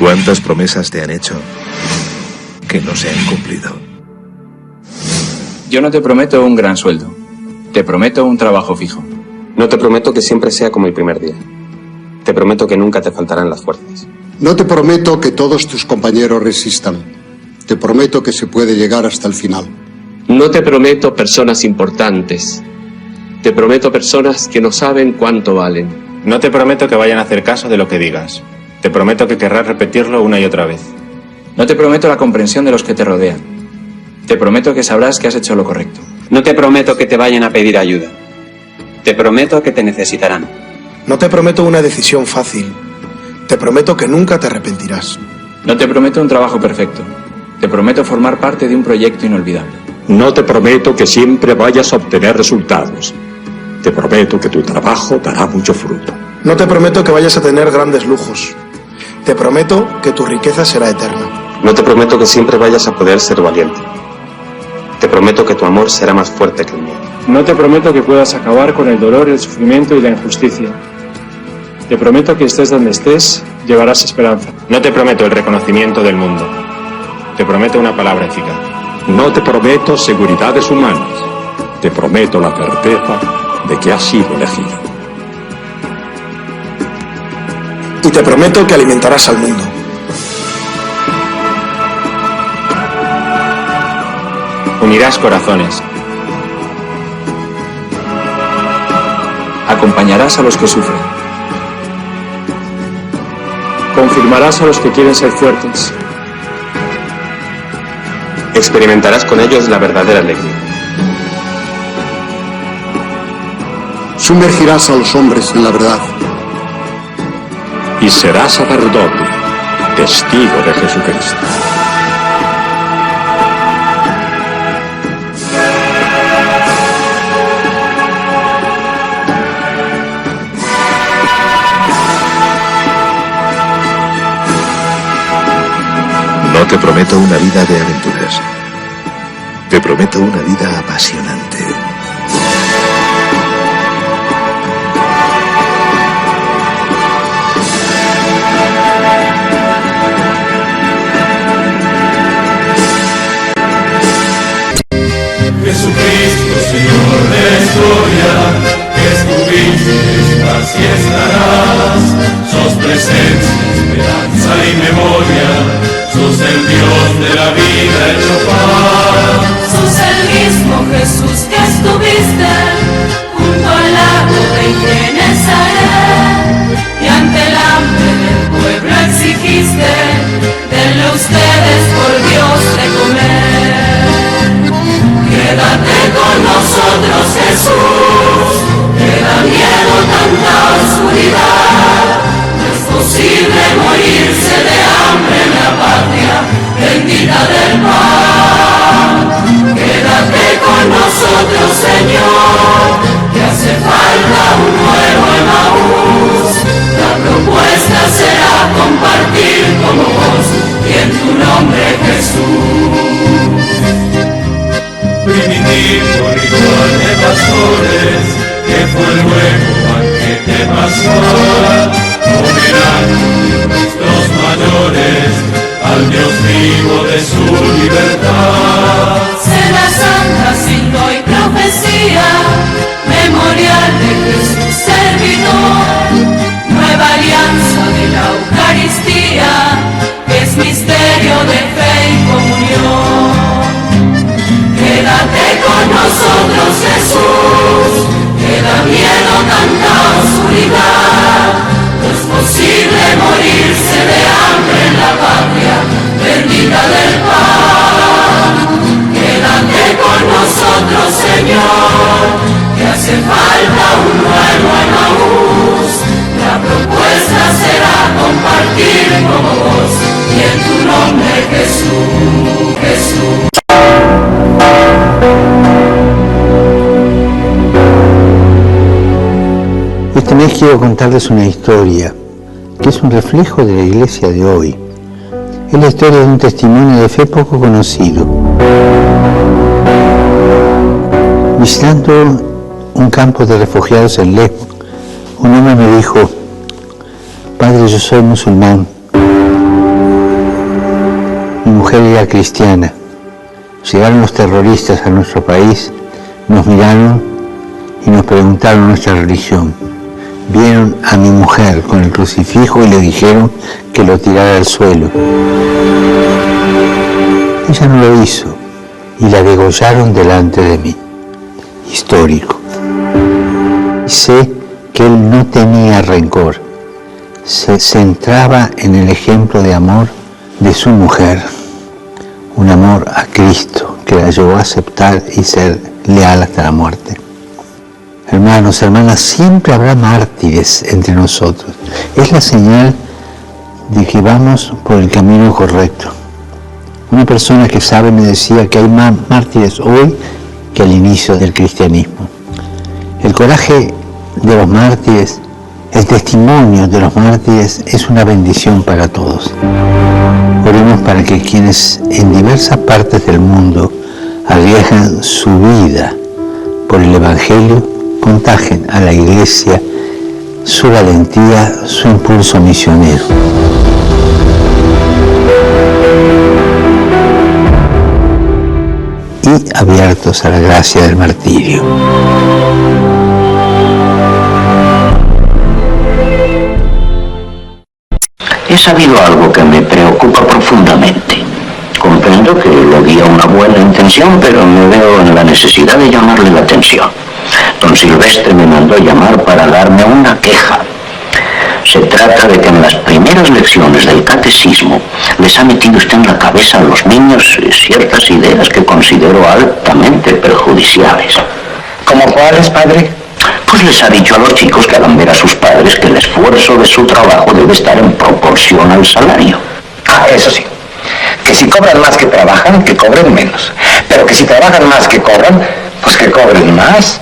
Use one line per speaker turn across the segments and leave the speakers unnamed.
¿Cuántas promesas te han hecho que no se han cumplido?
Yo no te prometo un gran sueldo. Te prometo un trabajo fijo.
No te prometo que siempre sea como el primer día. Te prometo que nunca te faltarán las fuerzas.
No te prometo que todos tus compañeros resistan. Te prometo que se puede llegar hasta el final.
No te prometo personas importantes. Te prometo personas que no saben cuánto valen.
No te prometo que vayan a hacer caso de lo que digas. Te prometo que querrás repetirlo una y otra vez.
No te prometo la comprensión de los que te rodean. Te prometo que sabrás que has hecho lo correcto.
No te prometo que te vayan a pedir ayuda. Te prometo que te necesitarán.
No te prometo una decisión fácil. Te prometo que nunca te arrepentirás.
No te prometo un trabajo perfecto. Te prometo formar parte de un proyecto inolvidable.
No te prometo que siempre vayas a obtener resultados. Te prometo que tu trabajo dará mucho fruto.
No te prometo que vayas a tener grandes lujos. Te prometo que tu riqueza será eterna.
No te prometo que siempre vayas a poder ser valiente. Te prometo que tu amor será más fuerte que el mío.
No te prometo que puedas acabar con el dolor, el sufrimiento y la injusticia. Te prometo que estés donde estés, llevarás esperanza.
No te prometo el reconocimiento del mundo. Te prometo una palabra eficaz.
No te prometo seguridades humanas. Te prometo la certeza de que has sido elegido.
Y te prometo que alimentarás al mundo.
Unirás corazones.
Acompañarás a los que sufren.
Confirmarás a los que quieren ser fuertes.
Experimentarás con ellos la verdadera alegría.
Sumergirás a los hombres en la verdad.
Y serás sacerdote, testigo de Jesucristo.
No te prometo una vida de aventuras. Te prometo una vida apasionante.
Jesucristo, Señor de la historia, que estuviste, estás y estarás. Sos presencia, esperanza y memoria. Sos el Dios de la vida hecho paz.
Sos el mismo Jesús que estuviste junto al lago de Genesaret, y ante el hambre del pueblo exigiste, denle ustedes por Dios de comer. Quédate con nosotros, Jesús, que da miedo tanta oscuridad. No es posible morirse de hambre en la patria bendita del pan. Quédate con nosotros, Señor, que hace falta un nuevo Emaús. La propuesta será compartir como vos y en tu nombre, Jesús.
Primitivo ritual de pastores, que fue luego banquete pascual, homenaje de nuestros mayores al Dios vivo de su libertad.
Cena santa, signo y profecía, memorial de Jesús servidor, nueva alianza de la Eucaristía, que es misterio de fe y comunión. Quédate con nosotros, Jesús, que da miedo tanta oscuridad. No es posible morirse de hambre en la patria bendita del pan. Quédate con nosotros, Señor, que hace falta un nuevo Emaús. La propuesta será compartir como vos y en tu nombre, Jesús, Jesús.
Este mes quiero contarles una historia que es un reflejo de la iglesia de hoy. Es la historia de un testimonio de fe poco conocido. Visitando un campo de refugiados en Lesbos, un hombre me dijo: Padre, yo soy musulmán, mujer era cristiana. Llegaron los terroristas a nuestro país, nos miraron y nos preguntaron nuestra religión. Vieron a mi mujer con el crucifijo y le dijeron que lo tirara al suelo. Ella no lo hizo y la degollaron delante de mí. Histórico. Sé que él no tenía rencor. Se centraba en el ejemplo de amor de su mujer. Un amor a Cristo que la llevó a aceptar y ser leal hasta la muerte. Hermanos, hermanas, siempre habrá mártires entre nosotros. Es la señal de que vamos por el camino correcto. Una persona que sabe me decía que hay más mártires hoy que al inicio del cristianismo. El coraje de los mártires, el testimonio de los mártires es una bendición para todos. Oremos para que quienes en diversas partes del mundo arriesgan su vida por el Evangelio contagien a la Iglesia su valentía, su impulso misionero. Y abiertos a la gracia del martirio.
He sabido algo que me preocupa profundamente. Comprendo que lo guía una buena intención, pero me veo en la necesidad de llamarle la atención. Don Silvestre me mandó llamar para darme una queja. Se trata de que en las primeras lecciones del catecismo les ha metido usted en la cabeza a los niños ciertas ideas que considero altamente perjudiciales.
¿Cómo cuáles, padre?
Pues les ha dicho a los chicos que hagan ver a sus padres que el esfuerzo de su trabajo debe estar en proporción al salario.
Ah, eso sí. Que si cobran más que trabajan, que cobren menos. Pero que si trabajan más que cobran, pues que cobren más.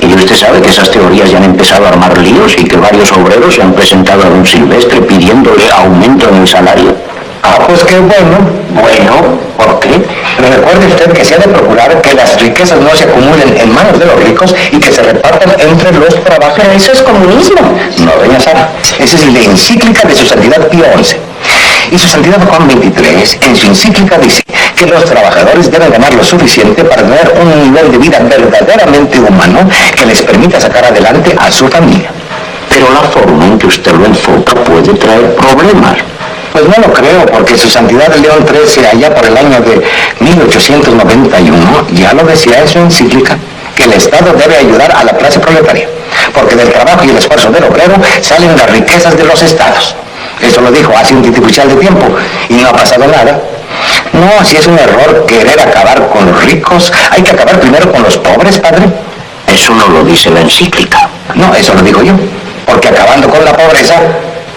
Y usted sabe que esas teorías ya han empezado a armar líos y que varios obreros se han presentado a don Silvestre pidiéndole aumento en el salario.
Ah, pues qué bueno.
Bueno, ¿por qué?
Pero recuerde usted que se ha de procurar que las riquezas no se acumulen en manos de los ricos y que se repartan entre los trabajadores.
Pero eso es comunismo.
No, doña Sara. Esa es la encíclica de su santidad Pío XI. Y su santidad Juan XXIII, en su encíclica, dice que los trabajadores deben ganar lo suficiente para tener un nivel de vida verdaderamente humano que les permita sacar adelante a su familia.
Pero la forma en que usted lo enfoca puede traer problemas.
Pues no lo creo, porque su santidad León XIII, allá por el año de 1891, ya lo decía en su encíclica, que el Estado debe ayudar a la clase proletaria, porque del trabajo y el esfuerzo del obrero salen las riquezas de los estados. Eso lo dijo hace un titipuchal de tiempo y no ha pasado nada. No, si es un error querer acabar con los ricos, hay que acabar primero con los pobres, padre.
Eso no lo dice la encíclica.
No, eso lo digo yo, porque acabando con la pobreza,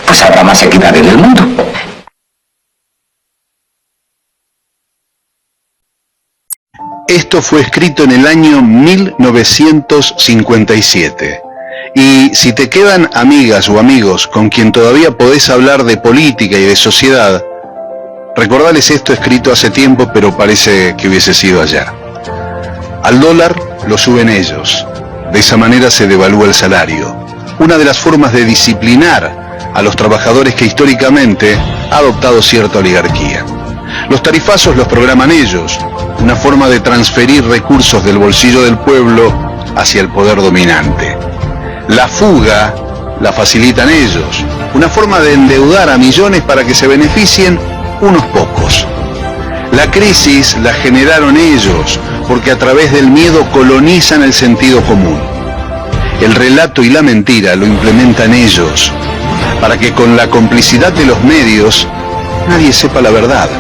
pues habrá más equidad en el mundo.
Esto fue escrito en el año 1957. Y si te quedan amigas o amigos con quien todavía podés hablar de política y de sociedad, recordales esto escrito hace tiempo, pero parece que hubiese sido ayer. Al dólar lo suben ellos. De esa manera se devalúa el salario. Una de las formas de disciplinar a los trabajadores que históricamente ha adoptado cierta oligarquía. Los tarifazos los programan ellos. Una forma de transferir recursos del bolsillo del pueblo hacia el poder dominante. La fuga la facilitan ellos, una forma de endeudar a millones para que se beneficien unos pocos. La crisis la generaron ellos, porque a través del miedo colonizan el sentido común. El relato y la mentira lo implementan ellos, para que con la complicidad de los medios nadie sepa la verdad.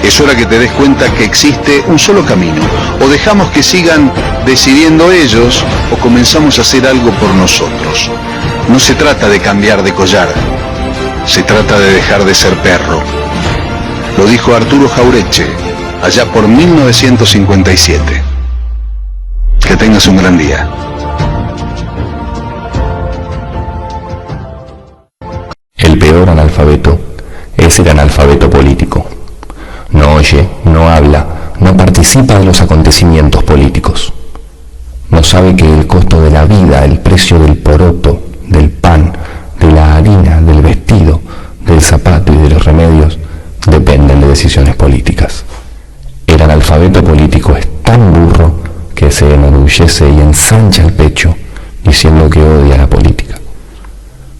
Es hora que te des cuenta que existe un solo camino. O dejamos que sigan decidiendo ellos, o comenzamos a hacer algo por nosotros. No se trata de cambiar de collar, se trata de dejar de ser perro. Lo dijo Arturo Jauretche, allá por 1957. Que tengas un gran día.
El peor analfabeto es el analfabeto político. No oye, no habla, no participa de los acontecimientos políticos. No sabe que el costo de la vida, el precio del poroto, del pan, de la harina, del vestido, del zapato y de los remedios dependen de decisiones políticas. enorgullece y ensancha el pecho diciendo que odia la política.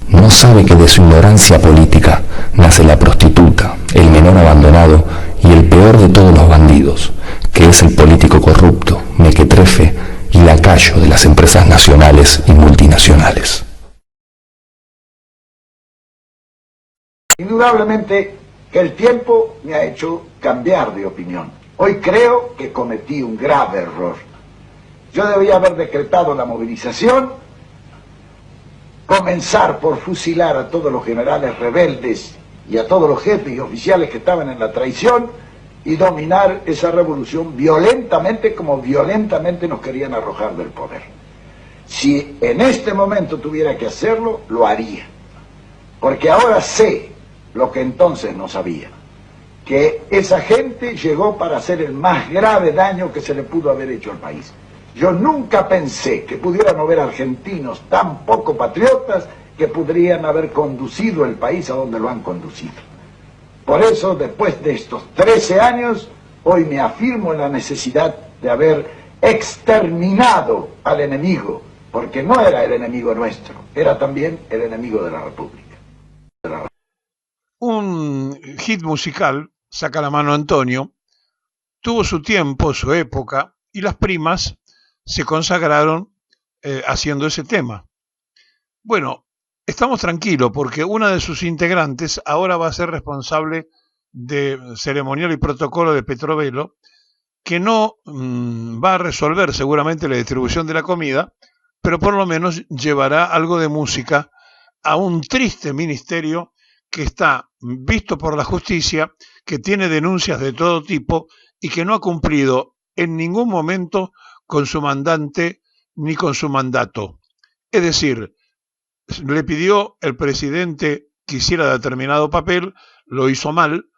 No sabe que de su ignorancia política nace la prostituta, el menor abandonado y el peor de todos los bandidos, que es el político corrupto, mequetrefe y lacayo de las empresas nacionales y multinacionales.
Indudablemente que el tiempo me ha hecho cambiar de opinión. Hoy creo que cometí un grave error. Yo debía haber decretado la movilización, comenzar por fusilar a todos los generales rebeldes y a todos los jefes y oficiales que estaban en la traición y dominar esa revolución violentamente como violentamente nos querían arrojar del poder. Si en este momento tuviera que hacerlo, lo haría. Porque ahora sé lo que entonces no sabía, que esa gente llegó para hacer el más grave daño que se le pudo haber hecho al país. Yo nunca pensé que pudieran haber argentinos tan poco patriotas que podrían haber conducido el país a donde lo han conducido. Por eso, después de estos 13 años, hoy me afirmo en la necesidad de haber exterminado al enemigo, porque no era el enemigo nuestro, era también el enemigo de la República.
Un hit musical, Saca la mano Antonio, tuvo su tiempo, su época, y las primas se consagraron haciendo ese tema. Bueno, estamos tranquilos porque una de sus integrantes ahora va a ser responsable de ceremonial y protocolo de Petrovelo, que no va a resolver seguramente la distribución de la comida, pero por lo menos llevará algo de música a un triste ministerio que está visto por la justicia, que tiene denuncias de todo tipo y que no ha cumplido en ningún momento con su mandante ni con su mandato. Es decir, le pidió el presidente que hiciera determinado papel, lo hizo mal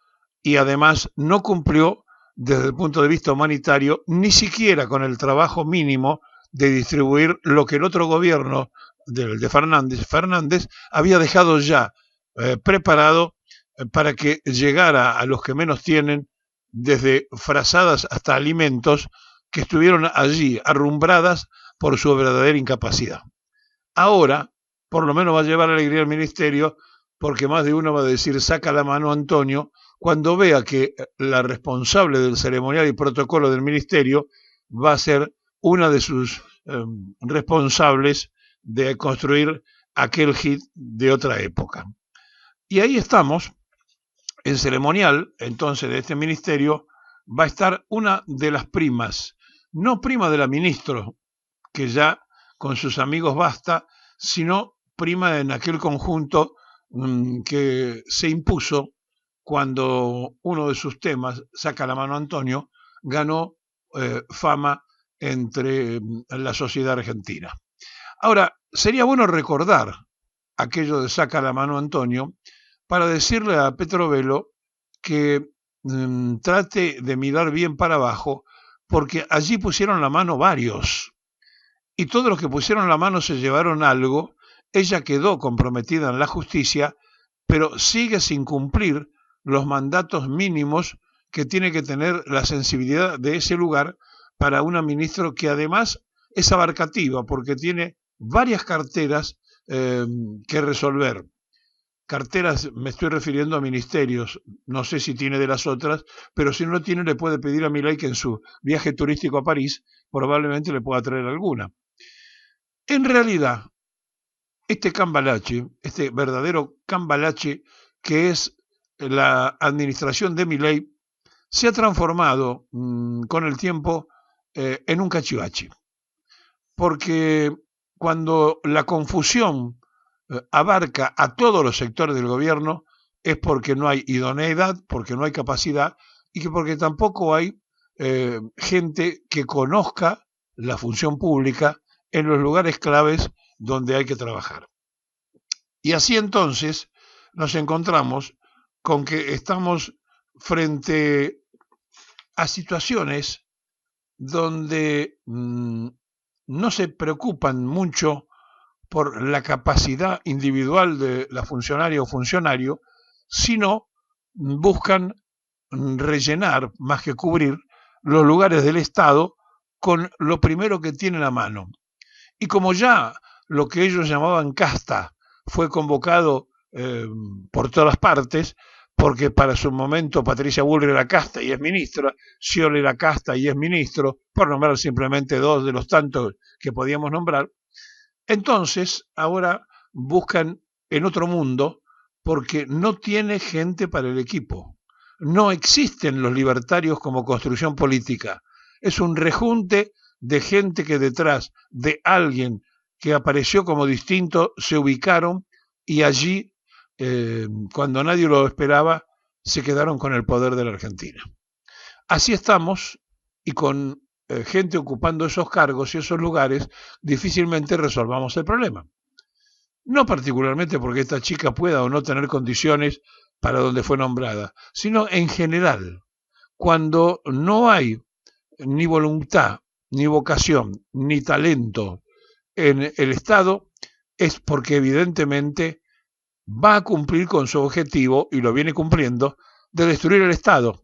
y además no cumplió desde el punto de vista humanitario ni siquiera con el trabajo mínimo de distribuir lo que el otro gobierno de Fernández había dejado ya preparado para que llegara a los que menos tienen, desde frazadas hasta alimentos que estuvieron allí arrumbradas por su verdadera incapacidad. Ahora, por lo menos va a llevar alegría al ministerio, porque más de uno va a decir, saca la mano Antonio, cuando vea que la responsable del ceremonial y protocolo del ministerio va a ser una de sus responsables de construir aquel hit de otra época. Y ahí estamos, en ceremonial, entonces, de este ministerio, va a estar una de las primas, no prima de la ministro, que ya con sus amigos basta, sino prima en aquel conjunto que se impuso cuando uno de sus temas, Saca la mano Antonio, ganó fama entre la sociedad argentina. Ahora, sería bueno recordar aquello de Saca la mano Antonio para decirle a Petrovelo que trate de mirar bien para abajo, porque allí pusieron la mano varios, y todos los que pusieron la mano se llevaron algo. Ella quedó comprometida en la justicia, pero sigue sin cumplir los mandatos mínimos que tiene que tener la sensibilidad de ese lugar para una ministra que además es abarcativa, porque tiene varias carteras que resolver. Carteras, me estoy refiriendo a ministerios, no sé si tiene de las otras, pero si no lo tiene le puede pedir a Milei que en su viaje turístico a París probablemente le pueda traer alguna. En realidad, este cambalache, este verdadero cambalache que es la administración de Milei, se ha transformado con el tiempo en un cachivache. Porque cuando la confusión abarca a todos los sectores del gobierno, es porque no hay idoneidad, porque no hay capacidad y porque tampoco hay gente que conozca la función pública en los lugares claves donde hay que trabajar. Y así entonces nos encontramos con que estamos frente a situaciones donde no se preocupan mucho por la capacidad individual de la funcionaria o funcionario, sino buscan rellenar, más que cubrir, los lugares del Estado con lo primero que tienen a mano. Y como ya lo que ellos llamaban casta fue convocado por todas partes, porque para su momento Patricia Bullrich era casta y es ministra, Scioli era casta y es ministro, por nombrar simplemente dos de los tantos que podíamos nombrar. Entonces, ahora buscan en otro mundo porque no tiene gente para el equipo. No existen los libertarios como construcción política. Es un rejunte de gente que detrás de alguien que apareció como distinto se ubicaron y allí, cuando nadie lo esperaba, se quedaron con el poder de la Argentina. Así estamos, y con gente ocupando esos cargos y esos lugares, difícilmente resolvamos el problema. No particularmente porque esta chica pueda o no tener condiciones para donde fue nombrada, sino en general, cuando no hay ni voluntad, ni vocación, ni talento en el Estado, es porque evidentemente va a cumplir con su objetivo, y lo viene cumpliendo, de destruir el Estado,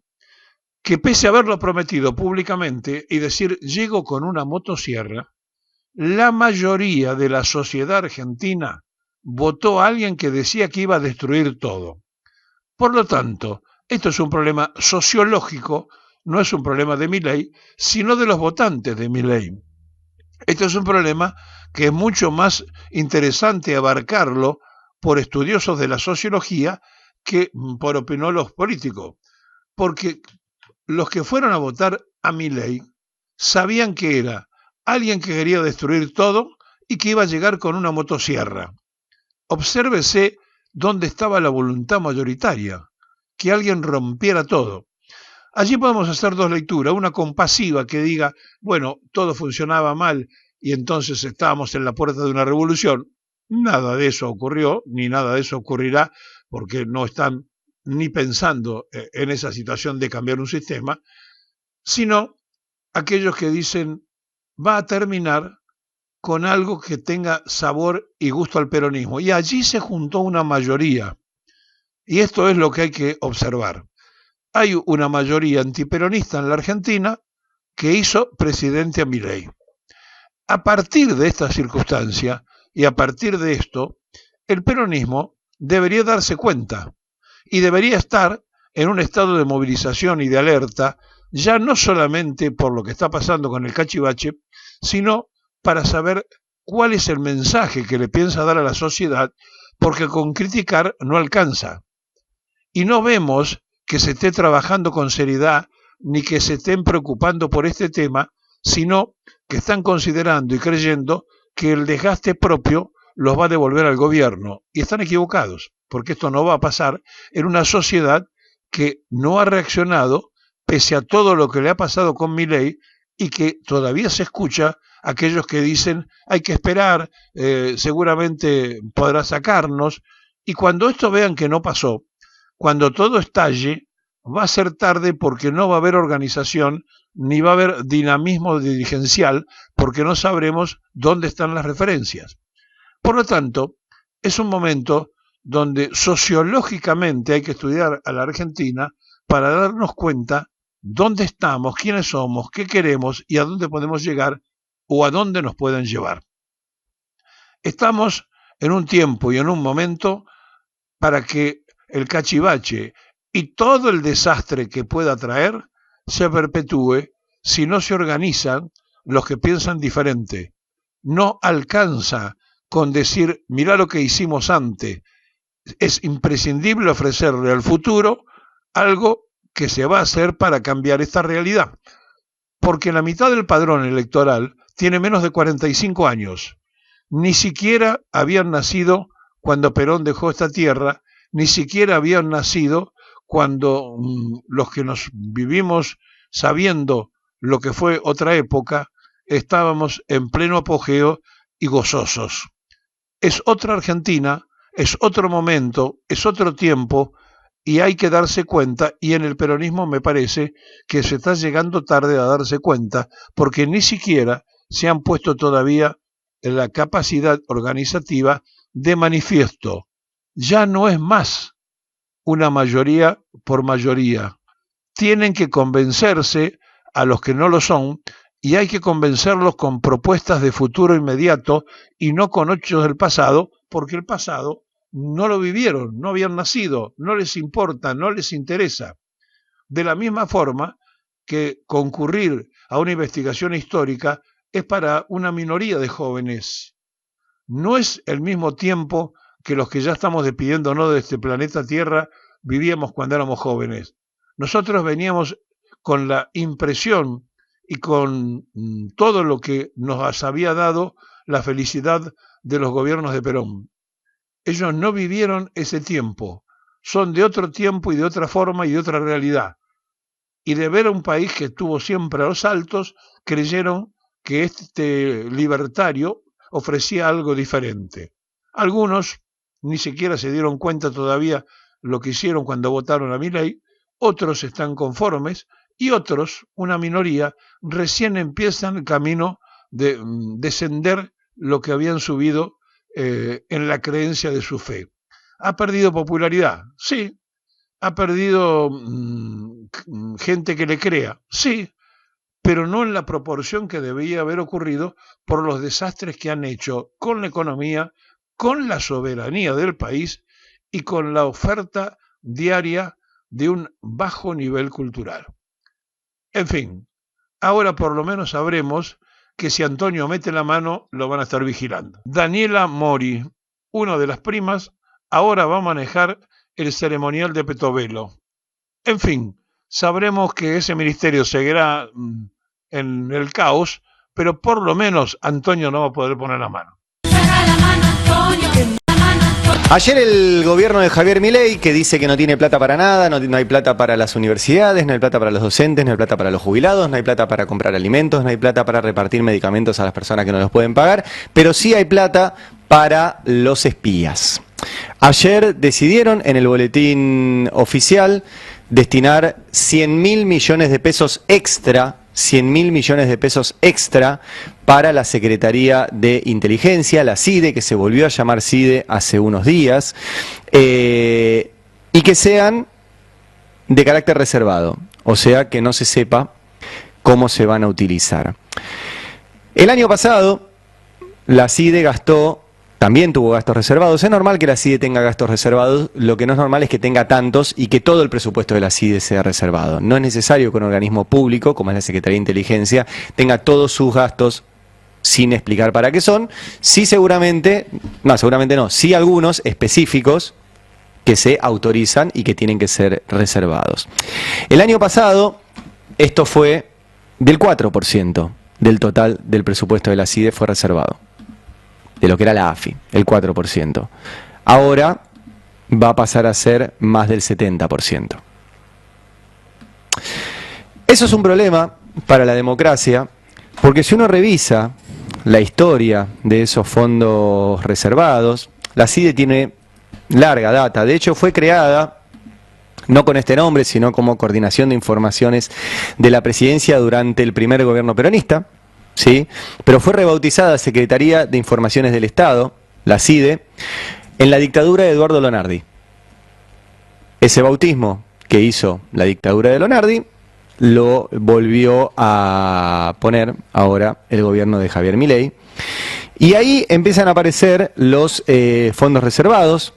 que pese a haberlo prometido públicamente y decir llego con una motosierra, la mayoría de la sociedad argentina votó a alguien que decía que iba a destruir todo. Por lo tanto, esto es un problema sociológico, no es un problema de Milei, sino de los votantes de Milei. Esto es un problema que es mucho más interesante abarcarlo por estudiosos de la sociología que por opinólogos políticos, porque los que fueron a votar a Milei sabían que era alguien que quería destruir todo y que iba a llegar con una motosierra. Obsérvese dónde estaba la voluntad mayoritaria, que alguien rompiera todo. Allí podemos hacer dos lecturas, una compasiva que diga, bueno, todo funcionaba mal y entonces estábamos en la puerta de una revolución. Nada de eso ocurrió, ni nada de eso ocurrirá, porque no están ni pensando en esa situación de cambiar un sistema, sino aquellos que dicen, va a terminar con algo que tenga sabor y gusto al peronismo. Y allí se juntó una mayoría. Y esto es lo que hay que observar. Hay una mayoría antiperonista en la Argentina que hizo presidente a Milei. A partir de esta circunstancia y a partir de esto, el peronismo debería darse cuenta y debería estar en un estado de movilización y de alerta, ya no solamente por lo que está pasando con el cachivache, sino para saber cuál es el mensaje que le piensa dar a la sociedad, porque con criticar no alcanza. Y no vemos que se esté trabajando con seriedad, ni que se estén preocupando por este tema, sino que están considerando y creyendo que el desgaste propio los va a devolver al gobierno. Y están equivocados, porque esto no va a pasar en una sociedad que no ha reaccionado pese a todo lo que le ha pasado con Milei y que todavía se escucha aquellos que dicen hay que esperar, seguramente podrá sacarnos. Y cuando esto vean que no pasó, cuando todo estalle, va a ser tarde porque no va a haber organización ni va a haber dinamismo dirigencial porque no sabremos dónde están las referencias. Por lo tanto, es un momento donde sociológicamente hay que estudiar a la Argentina para darnos cuenta dónde estamos, quiénes somos, qué queremos y a dónde podemos llegar o a dónde nos pueden llevar. Estamos en un tiempo y en un momento para que el cachivache y todo el desastre que pueda traer se perpetúe si no se organizan los que piensan diferente. No alcanza con decir, mirá lo que hicimos antes. Es imprescindible ofrecerle al futuro algo que se va a hacer para cambiar esta realidad. Porque la mitad del padrón electoral tiene menos de 45 años. Ni siquiera habían nacido cuando Perón dejó esta tierra, ni siquiera habían nacido cuando los que nos vivimos sabiendo lo que fue otra época, estábamos en pleno apogeo y gozosos. Es otra Argentina, es otro momento, es otro tiempo y hay que darse cuenta, y en el peronismo me parece que se está llegando tarde a darse cuenta porque ni siquiera se han puesto todavía en la capacidad organizativa de manifiesto. Ya no es más una mayoría por mayoría. Tienen que convencerse a los que no lo son y hay que convencerlos con propuestas de futuro inmediato y no con hechos del pasado, porque el pasado no lo vivieron, no habían nacido, no les importa, no les interesa. De la misma forma que concurrir a una investigación histórica es para una minoría de jóvenes. No es el mismo tiempo que los que ya estamos despidiéndonos de este planeta Tierra vivíamos cuando éramos jóvenes. Nosotros veníamos con la impresión y con todo lo que nos había dado la felicidad de los gobiernos de Perón. Ellos no vivieron ese tiempo, son de otro tiempo y de otra forma y de otra realidad. Y de ver a un país que estuvo siempre a los altos, creyeron que este libertario ofrecía algo diferente. Algunos ni siquiera se dieron cuenta todavía lo que hicieron cuando votaron a Milei, otros están conformes y otros, una minoría, recién empiezan el camino de descender lo que habían subido en la creencia de su fe. ¿Ha perdido popularidad? Sí. ¿Ha perdido gente que le crea? Sí, pero no en la proporción que debía haber ocurrido por los desastres que han hecho con la economía, con la soberanía del país y con la oferta diaria de un bajo nivel cultural. En fin, ahora por lo menos sabremos que si Antonio mete la mano, lo van a estar vigilando. Daniela Mori, una de las primas, ahora va a manejar el ceremonial de Petovelo. En fin, sabremos que ese ministerio seguirá en el caos, pero por lo menos Antonio no va a poder poner la mano.
Ayer el gobierno de Javier Milei, que dice que no tiene plata para nada, no hay plata para las universidades, no hay plata para los docentes, no hay plata para los jubilados, no hay plata para comprar alimentos, no hay plata para repartir medicamentos a las personas que no los pueden pagar, pero sí hay plata para los espías. Ayer decidieron en el boletín oficial destinar 100.000 millones de pesos extra, 100.000 millones de pesos extra para la Secretaría de Inteligencia, la CIDE, que se volvió a llamar CIDE hace unos días, y que sean de carácter reservado, o sea que no se sepa cómo se van a utilizar. El año pasado la CIDE también tuvo gastos reservados. Es normal que la CIDE tenga gastos reservados, lo que no es normal es que tenga tantos y que todo el presupuesto de la CIDE sea reservado. No es necesario que un organismo público, como es la Secretaría de Inteligencia, tenga todos sus gastos sin explicar para qué son. Sí sí algunos específicos que se autorizan y que tienen que ser reservados. El año pasado esto fue del 4% del total del presupuesto de la CIDE fue reservado, de lo que era la AFI, el 4%. Ahora va a pasar a ser más del 70%. Eso es un problema para la democracia, porque si uno revisa la historia de esos fondos reservados, la CIDE tiene larga data. De hecho, fue creada no con este nombre, sino como Coordinación de Informaciones de la Presidencia durante el primer gobierno peronista, ¿sí? Pero fue rebautizada Secretaría de Informaciones del Estado, la CIDE, en la dictadura de Eduardo Lonardi. Ese bautismo que hizo la dictadura de Lonardi lo volvió a poner ahora el gobierno de Javier Milei. Y ahí empiezan a aparecer los fondos reservados,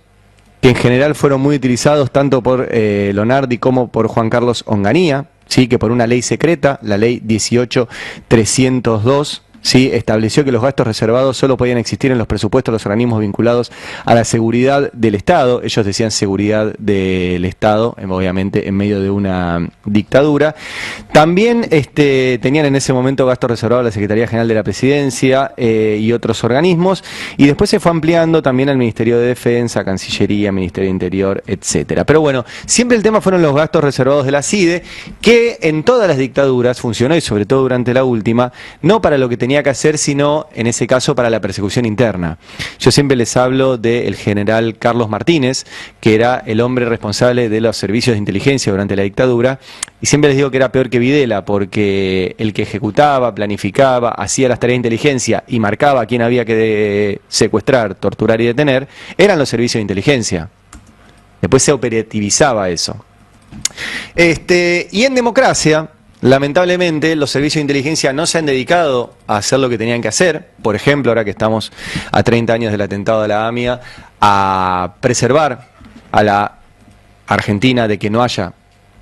que en general fueron muy utilizados tanto por Lonardi como por Juan Carlos Onganía, ¿sí? Que por una ley secreta, la ley 18.302, ¿sí? Estableció que los gastos reservados solo podían existir en los presupuestos de los organismos vinculados a la seguridad del Estado. Ellos decían seguridad del Estado, obviamente en medio de una dictadura. También tenían en ese momento gastos reservados la Secretaría General de la Presidencia y otros organismos, y después se fue ampliando también al Ministerio de Defensa, Cancillería, Ministerio de Interior, etcétera. Pero bueno, siempre el tema fueron los gastos reservados de la CIDE, que en todas las dictaduras funcionó, y sobre todo durante la última, no para lo que tenía que hacer, sino en ese caso para la persecución interna. Yo siempre les hablo del general Carlos Martínez, que era el hombre responsable de los servicios de inteligencia durante la dictadura, y siempre les digo que era peor que Videla, porque el que ejecutaba, planificaba, hacía las tareas de inteligencia y marcaba a quién había que secuestrar, torturar y detener, eran los servicios de inteligencia. Después se operativizaba eso. Y en democracia, lamentablemente los servicios de inteligencia no se han dedicado a hacer lo que tenían que hacer. Por ejemplo, ahora que estamos a 30 años del atentado a la AMIA, a preservar a la Argentina de que no haya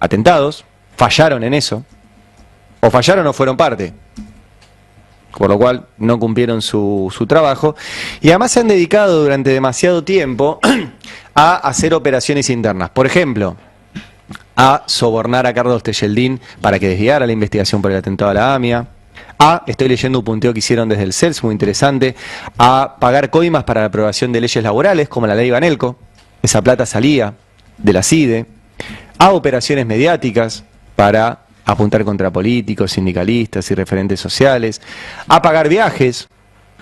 atentados. Fallaron en eso. O fallaron o fueron parte. Por lo cual no cumplieron su trabajo. Y además se han dedicado durante demasiado tiempo a hacer operaciones internas. Por ejemplo, a sobornar a Carlos Tejeldín para que desviara la investigación por el atentado a la AMIA. Estoy leyendo un punteo que hicieron desde el CELS, muy interesante, a pagar coimas para la aprobación de leyes laborales, como la ley Banelco. Esa plata salía de la CIDE. A operaciones mediáticas para apuntar contra políticos, sindicalistas y referentes sociales. A pagar viajes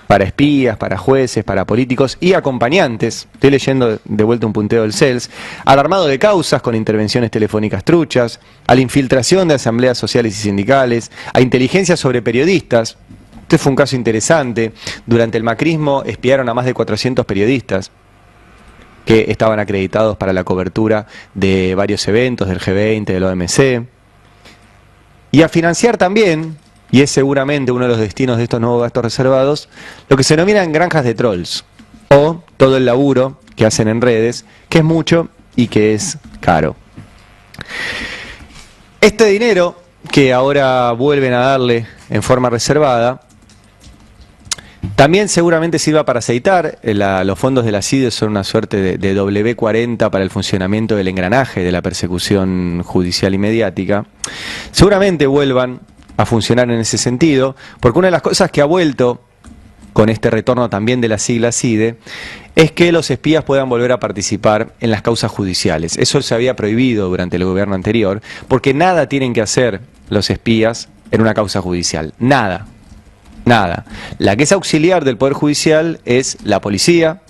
para espías, para jueces, para políticos y acompañantes. Estoy leyendo de vuelta un punteo del CELS. Al armado de causas con intervenciones telefónicas truchas, a la infiltración de asambleas sociales y sindicales, a inteligencia sobre periodistas. Este fue un caso interesante. Durante el macrismo espiaron a más de 400 periodistas que estaban acreditados para la cobertura de varios eventos del G20, del OMC. Y a financiar también, y es seguramente uno de los destinos de estos nuevos gastos reservados, lo que se denominan granjas de trolls, o todo el laburo que hacen en redes, que es mucho y que es caro. Este dinero que ahora vuelven a darle en forma reservada, también seguramente sirva para aceitar. Los fondos de la CIDE son una suerte de W40 para el funcionamiento del engranaje de la persecución judicial y mediática. Seguramente vuelvan a funcionar en ese sentido, porque una de las cosas que ha vuelto con este retorno también de la sigla CIDE es que los espías puedan volver a participar en las causas judiciales. Eso se había prohibido durante el gobierno anterior, porque nada tienen que hacer los espías en una causa judicial. Nada. Nada. La que es auxiliar del Poder Judicial es la policía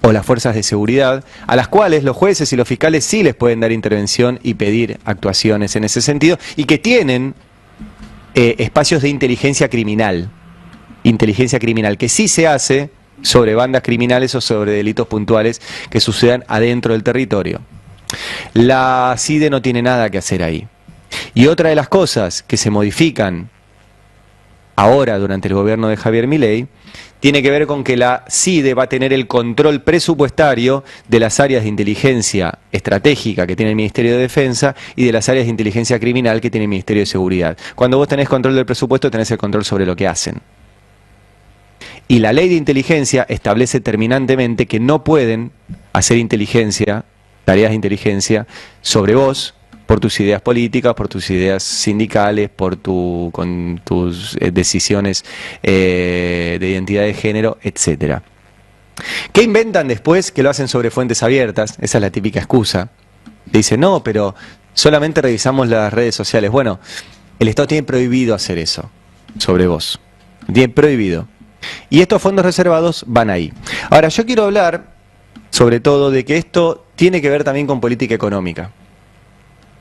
o las fuerzas de seguridad, a las cuales los jueces y los fiscales sí les pueden dar intervención y pedir actuaciones en ese sentido, y que tienen espacios de inteligencia criminal, que sí se hace sobre bandas criminales o sobre delitos puntuales que sucedan adentro del territorio. La CIDE no tiene nada que hacer ahí. Y otra de las cosas que se modifican ahora durante el gobierno de Javier Milei tiene que ver con que la CIDE va a tener el control presupuestario de las áreas de inteligencia estratégica que tiene el Ministerio de Defensa y de las áreas de inteligencia criminal que tiene el Ministerio de Seguridad. Cuando vos tenés control del presupuesto, tenés el control sobre lo que hacen. Y la ley de inteligencia establece terminantemente que no pueden hacer inteligencia, tareas de inteligencia, sobre vos, por tus ideas políticas, por tus ideas sindicales, con tus decisiones de identidad de género, etcétera. ¿Qué inventan después? Que lo hacen sobre fuentes abiertas. Esa es la típica excusa. Dicen, no, pero solamente revisamos las redes sociales. Bueno, el Estado tiene prohibido hacer eso sobre vos. Tiene prohibido. Y estos fondos reservados van ahí. Ahora, yo quiero hablar sobre todo de que esto tiene que ver también con política económica.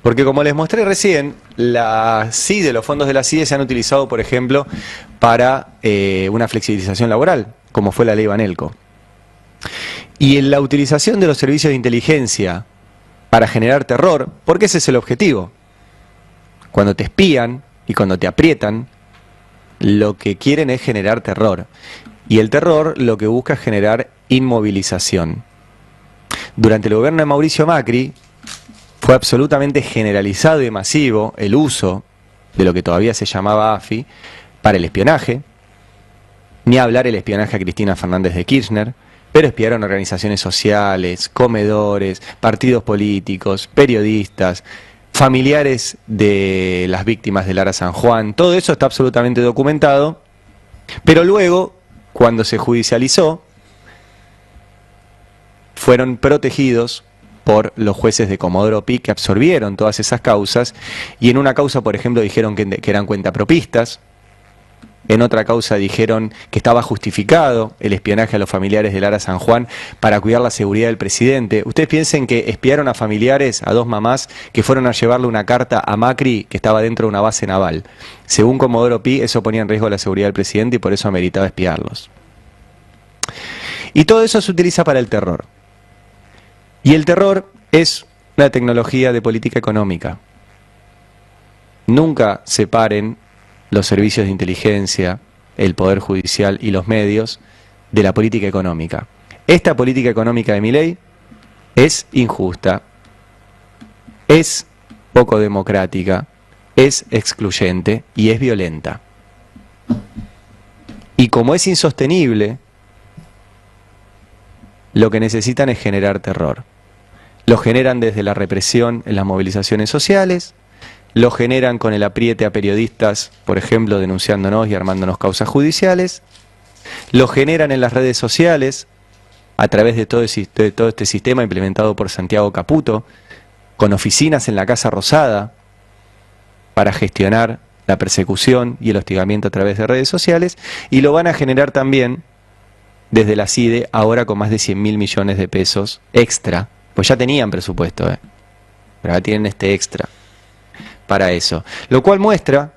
Porque como les mostré recién, la CIDE, los fondos de la CIDE se han utilizado, por ejemplo, para una flexibilización laboral, como fue la ley Banelco. Y en la utilización de los servicios de inteligencia para generar terror, porque ese es el objetivo. Cuando te espían y cuando te aprietan, lo que quieren es generar terror. Y el terror lo que busca es generar inmovilización. Durante el gobierno de Mauricio Macri, fue absolutamente generalizado y masivo el uso de lo que todavía se llamaba AFI para el espionaje, ni hablar el espionaje a Cristina Fernández de Kirchner, pero espiaron organizaciones sociales, comedores, partidos políticos, periodistas, familiares de las víctimas de Lara San Juan. Todo eso está absolutamente documentado, pero luego, cuando se judicializó, fueron protegidos por los jueces de Comodoro Pi, que absorbieron todas esas causas, y en una causa, por ejemplo, dijeron que eran cuentapropistas, en otra causa dijeron que estaba justificado el espionaje a los familiares de Lara San Juan para cuidar la seguridad del presidente. Ustedes piensen que espiaron a familiares, a dos mamás, que fueron a llevarle una carta a Macri que estaba dentro de una base naval. Según Comodoro Pi, eso ponía en riesgo la seguridad del presidente y por eso ameritaba espiarlos. Y todo eso se utiliza para el terror. Y el terror es una tecnología de política económica. nunca separen los servicios de inteligencia, el Poder Judicial y los medios de la política económica. Esta política económica de Milei es injusta, es poco democrática, es excluyente y es violenta. Y como es insostenible, lo que necesitan es generar terror. Lo generan desde la represión en las movilizaciones sociales, lo generan con el apriete a periodistas, por ejemplo, denunciándonos y armándonos causas judiciales, lo generan en las redes sociales, a través de todo este sistema implementado por Santiago Caputo, con oficinas en la Casa Rosada, para gestionar la persecución y el hostigamiento a través de redes sociales, y lo van a generar también desde la CIDE, ahora con más de 100.000 millones de pesos extra, pues ya tenían presupuesto, pero ahora tienen este extra para eso, lo cual muestra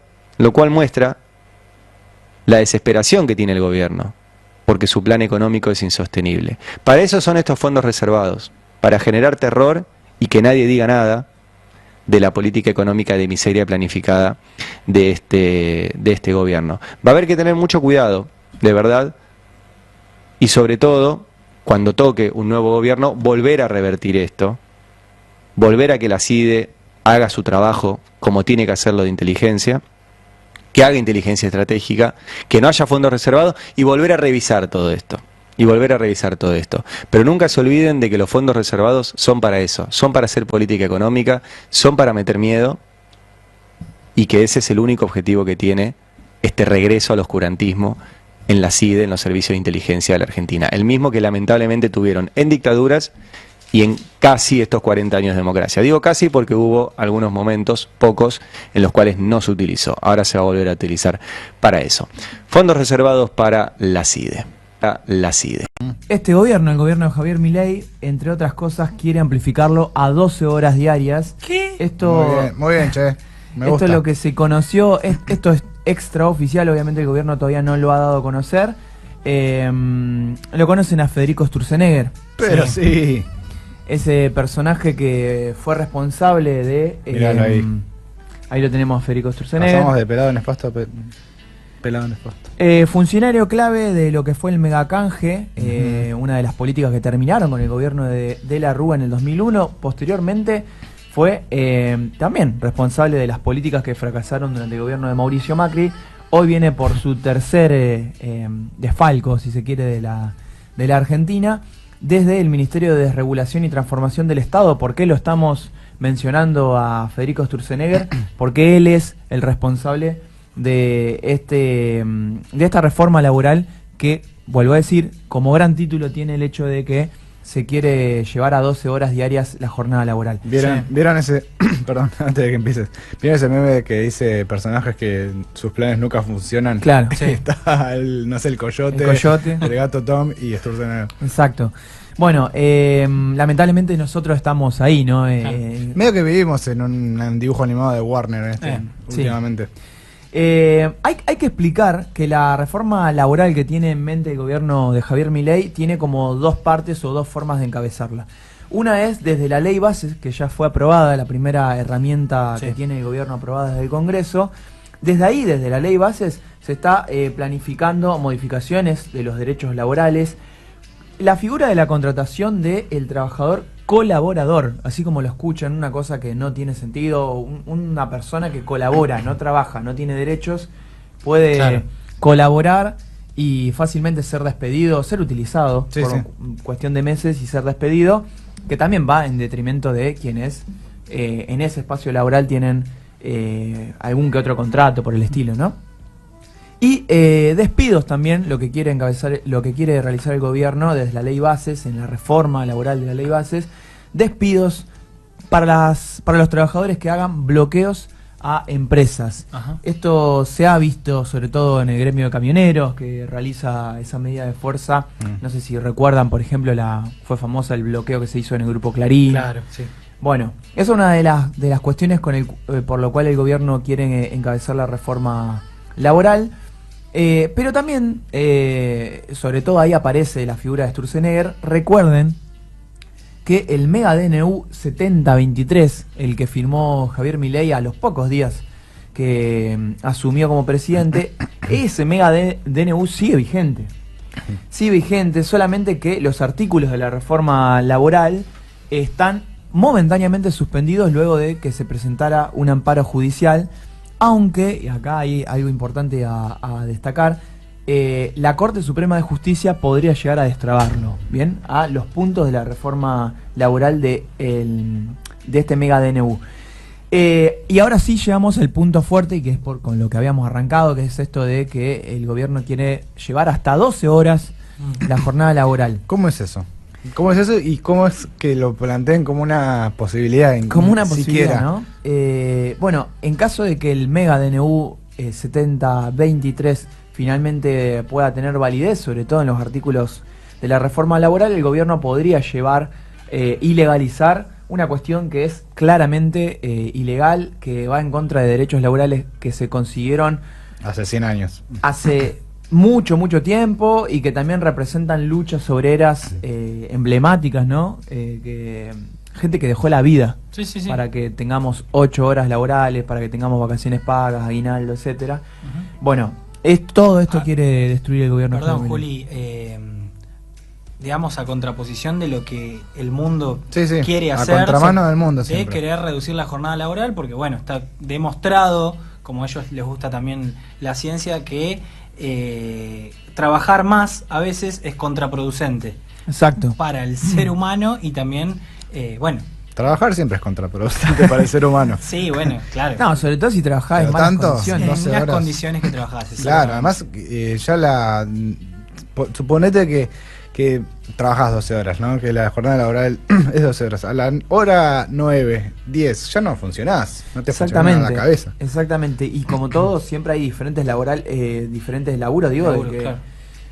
la desesperación que tiene el gobierno, porque su plan económico es insostenible. Para eso son estos fondos reservados, para generar terror y que nadie diga nada de la política económica de miseria planificada de este gobierno. Va a haber que tener mucho cuidado, de verdad, y sobre todo, cuando toque un nuevo gobierno, volver a revertir esto, volver a que la CIDE haga su trabajo como tiene que hacerlo de inteligencia, que haga inteligencia estratégica, que no haya fondos reservados y volver a revisar todo esto. Pero nunca se olviden de que los fondos reservados son para eso, son para hacer política económica, son para meter miedo, y que ese es el único objetivo que tiene este regreso al oscurantismo en la CIDE, en los servicios de inteligencia de la Argentina. El mismo que lamentablemente tuvieron en dictaduras y en casi estos 40 años de democracia. Digo casi porque hubo algunos momentos, pocos, en los cuales no se utilizó. Ahora se va a volver a utilizar para eso. Fondos reservados para la CIDE.
Este gobierno, el gobierno de Javier Milei, entre otras cosas, quiere amplificarlo a 12 horas diarias.
¿Qué?
Esto,
muy bien, che. Me gusta.
Esto es lo que se conoció, esto es extraoficial, obviamente el gobierno todavía no lo ha dado a conocer. Lo conocen a Federico Sturzenegger.
Pero sí.
Ese personaje que fue responsable de...
Miralo ahí.
Ahí lo tenemos a Federico Sturzenegger.
Pasamos de pelado en pasto a pelado en pasto.
Funcionario clave de lo que fue el megacanje, una de las políticas que terminaron con el gobierno de la Rúa en el 2001. Posteriormente fue también responsable de las políticas que fracasaron durante el gobierno de Mauricio Macri. Hoy viene por su tercer desfalco, si se quiere, de la Argentina, desde el Ministerio de Desregulación y Transformación del Estado. ¿Por qué lo estamos mencionando a Federico Sturzenegger? Porque él es el responsable de esta reforma laboral que, vuelvo a decir, como gran título tiene el hecho de que se quiere llevar a 12 horas diarias la jornada laboral.
¿Vieron ese, perdón, antes de que empieces, ¿vieron ese meme que dice personajes que sus planes nunca funcionan?
Claro.
Sí. Está el coyote, el gato Tom y Sturzenegger.
Exacto. Bueno, lamentablemente nosotros estamos ahí, ¿no?
Medio que vivimos en un dibujo animado de Warner últimamente.
Sí. Hay que explicar que la reforma laboral que tiene en mente el gobierno de Javier Milei tiene como dos partes o dos formas de encabezarla. Una es desde la ley base, que ya fue aprobada, la primera herramienta que tiene el gobierno aprobada desde el Congreso. Desde ahí, desde la ley bases, se está planificando modificaciones de los derechos laborales. La figura de la contratación del trabajador colaborador, así como lo escuchan, una cosa que no tiene sentido, una persona que colabora, no trabaja, no tiene derechos, puede colaborar y fácilmente ser despedido, ser utilizado por cuestión de meses y ser despedido, que también va en detrimento de quienes en ese espacio laboral tienen algún que otro contrato por el estilo, ¿no? Y despidos también, lo que quiere encabezar, lo que quiere realizar el gobierno desde la ley bases, en la reforma laboral de la ley bases, despidos para los trabajadores que hagan bloqueos a empresas. Esto se ha visto sobre todo en el gremio de camioneros, que realiza esa medida de fuerza. No sé si recuerdan, por ejemplo, fue famosa el bloqueo que se hizo en el Grupo Clarín.
Claro, sí.
Bueno, esa es una de las cuestiones por lo cual el gobierno quiere encabezar la reforma laboral. Pero también, sobre todo ahí aparece la figura de Sturzenegger. Recuerden que el mega DNU 7023, el que firmó Javier Milei a los pocos días que asumió como presidente, ese mega DNU sigue vigente. Sigue vigente, solamente que los artículos de la reforma laboral están momentáneamente suspendidos luego de que se presentara un amparo judicial, aunque, y acá hay algo importante a destacar, la Corte Suprema de Justicia podría llegar a destrabarlo, ¿bien? A los puntos de la reforma laboral de este mega DNU. Y ahora sí llegamos al punto fuerte, y que es con lo que habíamos arrancado, que es esto de que el gobierno quiere llevar hasta 12 horas la jornada laboral.
¿Cómo es eso? ¿Cómo es eso y cómo es que lo planteen como una posibilidad?
Como una posibilidad, ¿no? Bueno, en caso de que el mega DNU 7023 finalmente pueda tener validez, sobre todo en los artículos de la reforma laboral, el gobierno podría llevar y legalizar una cuestión que es claramente ilegal, que va en contra de derechos laborales que se consiguieron
hace 100 años.
Hace mucho tiempo, y que también representan luchas obreras emblemáticas, ¿no? Gente que dejó la vida para que tengamos 8 horas laborales, para que tengamos vacaciones pagas, aguinaldo, etcétera. Bueno, todo esto quiere destruir el gobierno.
Perdón, Juli, digamos a contraposición de lo que el mundo quiere hacer,
a contramano del mundo
de
siempre.
querer reducir la jornada laboral, porque bueno, está demostrado, como a ellos les gusta también la ciencia, que trabajar más a veces es contraproducente.
Exacto.
Para el ser humano, y también, bueno,
trabajar siempre es contraproducente para el ser humano.
Sí, bueno, claro.
No, sobre todo si trabajás en malas condiciones.
En las condiciones que trabajás.
Claro, además suponete que trabajás 12 horas, ¿no? Que la jornada laboral es 12 horas. A la hora 9, 10, ya no funcionás. No te funciona la cabeza.
Exactamente. Y como todo, siempre hay diferentes laburos, digo, de que
claro,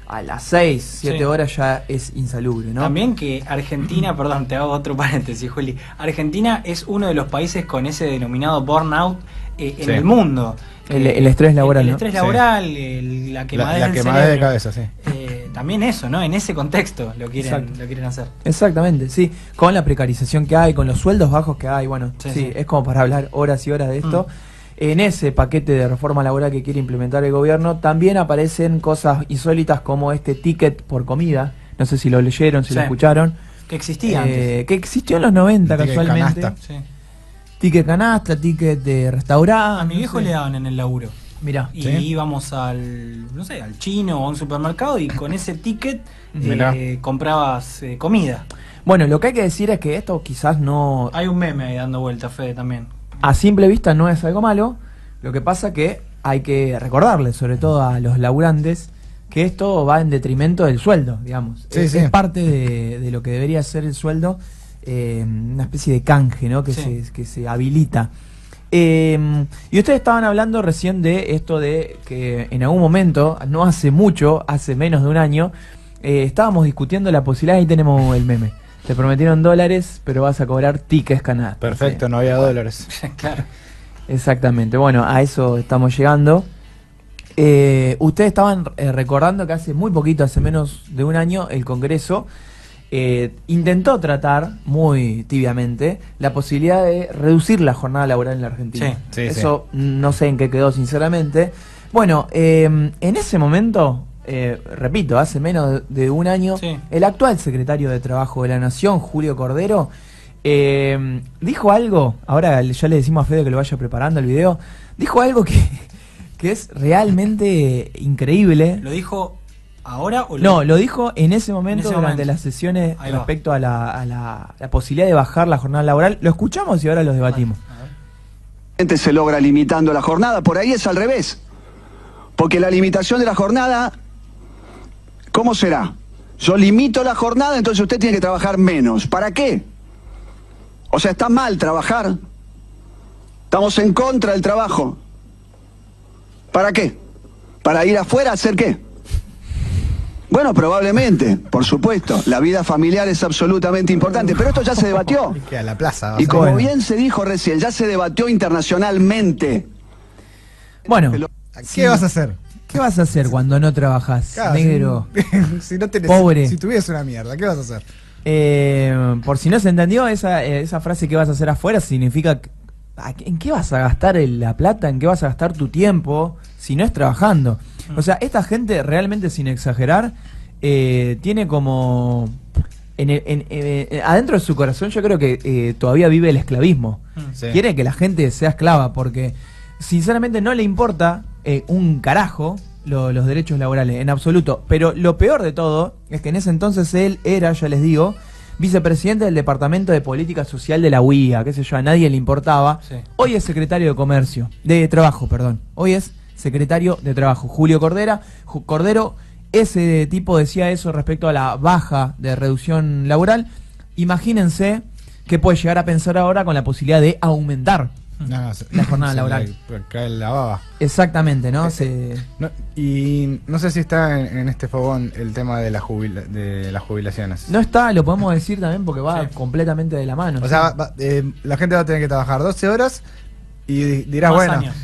a las 6, 7 horas ya es insalubre, ¿no?
También que Argentina, perdón, te hago otro paréntesis, Juli. Argentina es uno de los países con ese denominado burnout en el mundo.
El estrés laboral,
el estrés laboral, la quemadera de cabeza, sí. También eso, ¿no? En ese contexto lo quieren hacer.
Exactamente, sí. Con la precarización que hay, con los sueldos bajos que hay, bueno, sí. Es como para hablar horas y horas de esto. En ese paquete de reforma laboral que quiere implementar el gobierno también aparecen cosas insólitas como este ticket por comida. No sé si lo leyeron, si lo escucharon.
Que existía antes.
Que existió en los 90 casualmente.
Canasta.
Ticket canasta, ticket de restaurante.
A mi viejo le daban en el laburo.
Mirá.
Y íbamos al chino o a un supermercado, y con ese ticket comprabas comida.
Bueno, lo que hay que decir es que esto quizás no...
Hay un meme ahí dando vuelta, Fede, también.
A simple vista no es algo malo. Lo que pasa que hay que recordarle, sobre todo a los laburantes, que esto va en detrimento del sueldo, digamos. Es parte de lo que debería ser el sueldo, una especie de canje, ¿no? Que se habilita. Y ustedes estaban hablando recién de esto de que en algún momento, no hace mucho, hace menos de un año, estábamos discutiendo la posibilidad, ahí tenemos el meme. Te prometieron dólares, pero vas a cobrar tickets canasta.
Perfecto, no había dólares.
Claro.
Exactamente, bueno, a eso estamos llegando. Ustedes estaban recordando que hace muy poquito, hace menos de un año, el Congreso intentó tratar muy tibiamente la posibilidad de reducir la jornada laboral en la Argentina. Eso no sé en qué quedó, sinceramente. Bueno, en ese momento, repito, hace menos de un año, el actual secretario de Trabajo de la Nación, Julio Cordero, dijo algo, ahora ya le decimos a Fede que lo vaya preparando el video, dijo algo que es realmente increíble.
¿Lo dijo ahora o
no? Lo dijo en ese momento durante las sesiones respecto a la posibilidad de bajar la jornada laboral. Lo escuchamos y ahora lo debatimos.
Se logra limitando la jornada, por ahí es al revés. Porque la limitación de la jornada, ¿cómo será? Yo limito la jornada, entonces usted tiene que trabajar menos. ¿Para qué? O sea, está mal trabajar. Estamos en contra del trabajo. ¿Para qué? ¿Para ir afuera a hacer qué? Bueno, probablemente, por supuesto. La vida familiar es absolutamente importante, pero esto ya se debatió.
A la plaza.
Y como bien se dijo recién, ya se debatió internacionalmente.
Bueno,
¿qué vas a hacer?
¿Qué vas a hacer cuando no trabajas,
claro,
negro?
Si no tenés,
pobre.
Si tuvieras una mierda, ¿qué vas a hacer?
Por si no se entendió, esa frase "¿qué vas a hacer afuera?" significa ¿en qué vas a gastar la plata? ¿En qué vas a gastar tu tiempo si no es trabajando? O sea, esta gente realmente, sin exagerar, tiene como... adentro de su corazón yo creo que todavía vive el esclavismo.
Sí.
Quiere que la gente sea esclava porque sinceramente no le importa un carajo los derechos laborales, en absoluto. Pero lo peor de todo es que en ese entonces él era, ya les digo, vicepresidente del Departamento de Política Social de la UIA, qué sé yo, a nadie le importaba.
Sí.
Hoy es secretario de Trabajo, perdón. Hoy es secretario de Trabajo. Julio Cordero, ese tipo decía eso respecto a la baja de reducción laboral. Imagínense qué puede llegar a pensar ahora con la posibilidad de aumentar la jornada laboral.
Cae la baba.
Exactamente, ¿no?
Y no sé si está en este fogón el tema de las jubilaciones.
No está, lo podemos decir también porque va completamente de la mano.
O sea, la gente va a tener que trabajar 12 horas y dirás,
Más
bueno,
años.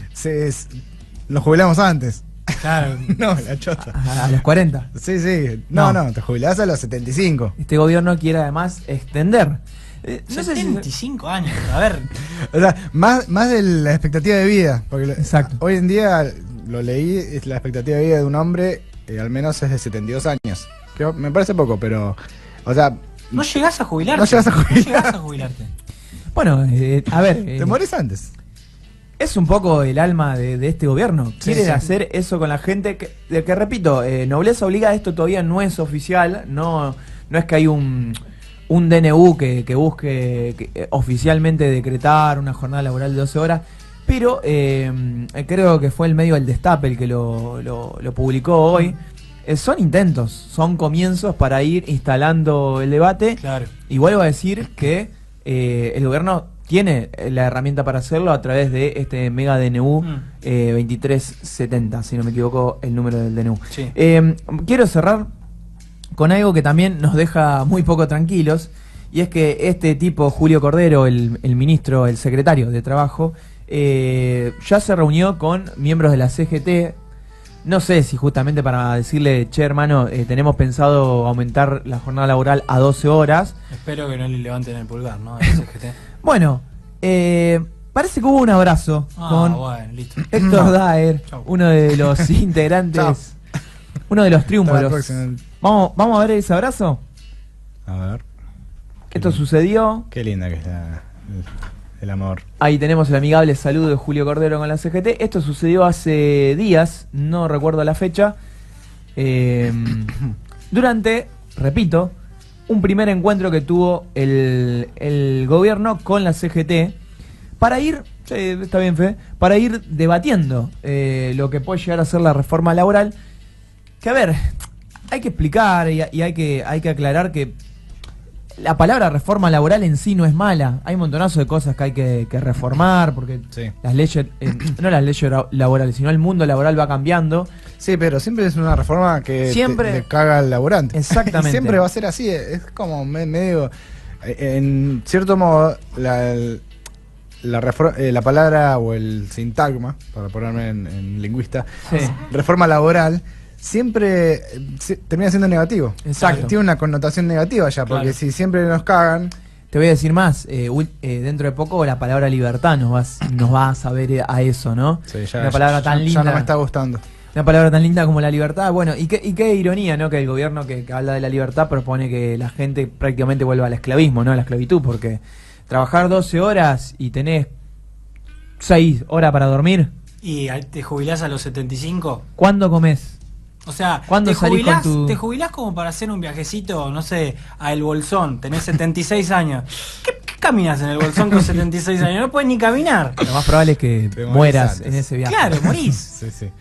nos jubilamos antes.
Claro.
No, la chota.
A los 40.
Sí. No, te jubilás a los 75.
Este gobierno quiere además extender.
No 75 años, a ver.
O sea, más de la expectativa de vida. Porque
exacto.
Hoy en día, lo leí, es la expectativa de vida de un hombre al menos es de 72 años. Que me parece poco, pero... O sea...
No llegás a jubilarte.
No llegás a
jubilarte.
Bueno, a ver...
te morís antes.
Es un poco el alma de este gobierno. Quiere hacer eso con la gente que repito, Nobleza Obliga, esto todavía no es oficial. No es que hay un DNU que busque oficialmente decretar una jornada laboral de 12 horas, pero creo que fue el medio El Destape el que lo publicó hoy. Son intentos, son comienzos para ir instalando el debate.
Claro.
Y vuelvo a decir que el gobierno tiene la herramienta para hacerlo a través de este mega DNU 2370, si no me equivoco el número del DNU.
Sí.
Quiero cerrar con algo que también nos deja muy poco tranquilos, y es que este tipo, Julio Cordero, el ministro, el secretario de Trabajo, ya se reunió con miembros de la CGT. No sé si justamente para decirle, che hermano, tenemos pensado aumentar la jornada laboral a 12 horas.
Espero que no le levanten el pulgar, ¿no? El CGT.
Bueno, parece que hubo un abrazo con
bueno, listo.
Héctor Daer, uno de los integrantes, uno de los triunfos. ¿Vamos a ver ese abrazo?
A ver.
Esto sucedió.
Qué linda que está el amor.
Ahí tenemos el amigable saludo de Julio Cordero con la CGT. Esto sucedió hace días, no recuerdo la fecha. Durante, repito, un primer encuentro que tuvo el gobierno con la CGT para ir, está bien Fe, para ir debatiendo lo que puede llegar a ser la reforma laboral. Que a ver, hay que explicar y hay que aclarar que la palabra reforma laboral en sí no es mala. Hay un montonazo de cosas que hay que reformar, porque las leyes, no las leyes laborales, sino el mundo laboral va cambiando.
Sí, pero siempre es una reforma que
siempre
le caga al laborante.
Exactamente.
Y siempre va a ser así. Es como medio... En cierto modo, la palabra o el sintagma, para ponerme en lingüista, reforma laboral, siempre termina siendo negativo.
Exacto.
Tiene una connotación negativa ya, porque si siempre nos cagan...
Te voy a decir más, dentro de poco la palabra libertad nos va a saber a eso, ¿no?
Sí, ya,
una palabra tan linda.
Ya no me está gustando.
Una palabra tan linda como la libertad. Bueno, y qué ironía, ¿no? Que el gobierno que habla de la libertad propone que la gente prácticamente vuelva al esclavismo, ¿no? A la esclavitud, porque trabajar 12 horas y tenés 6 horas para dormir.
¿Y te jubilás a los 75?
¿Cuándo comés?
O sea,
¿cuándo salís con tu...
te jubilás como para hacer un viajecito, no sé, a El Bolsón, tenés 76 años. ¿Qué caminas en El Bolsón con 76 años? No puedes ni caminar.
Lo más probable es que mueras
antes
en ese viaje.
Claro, morís.
Sí.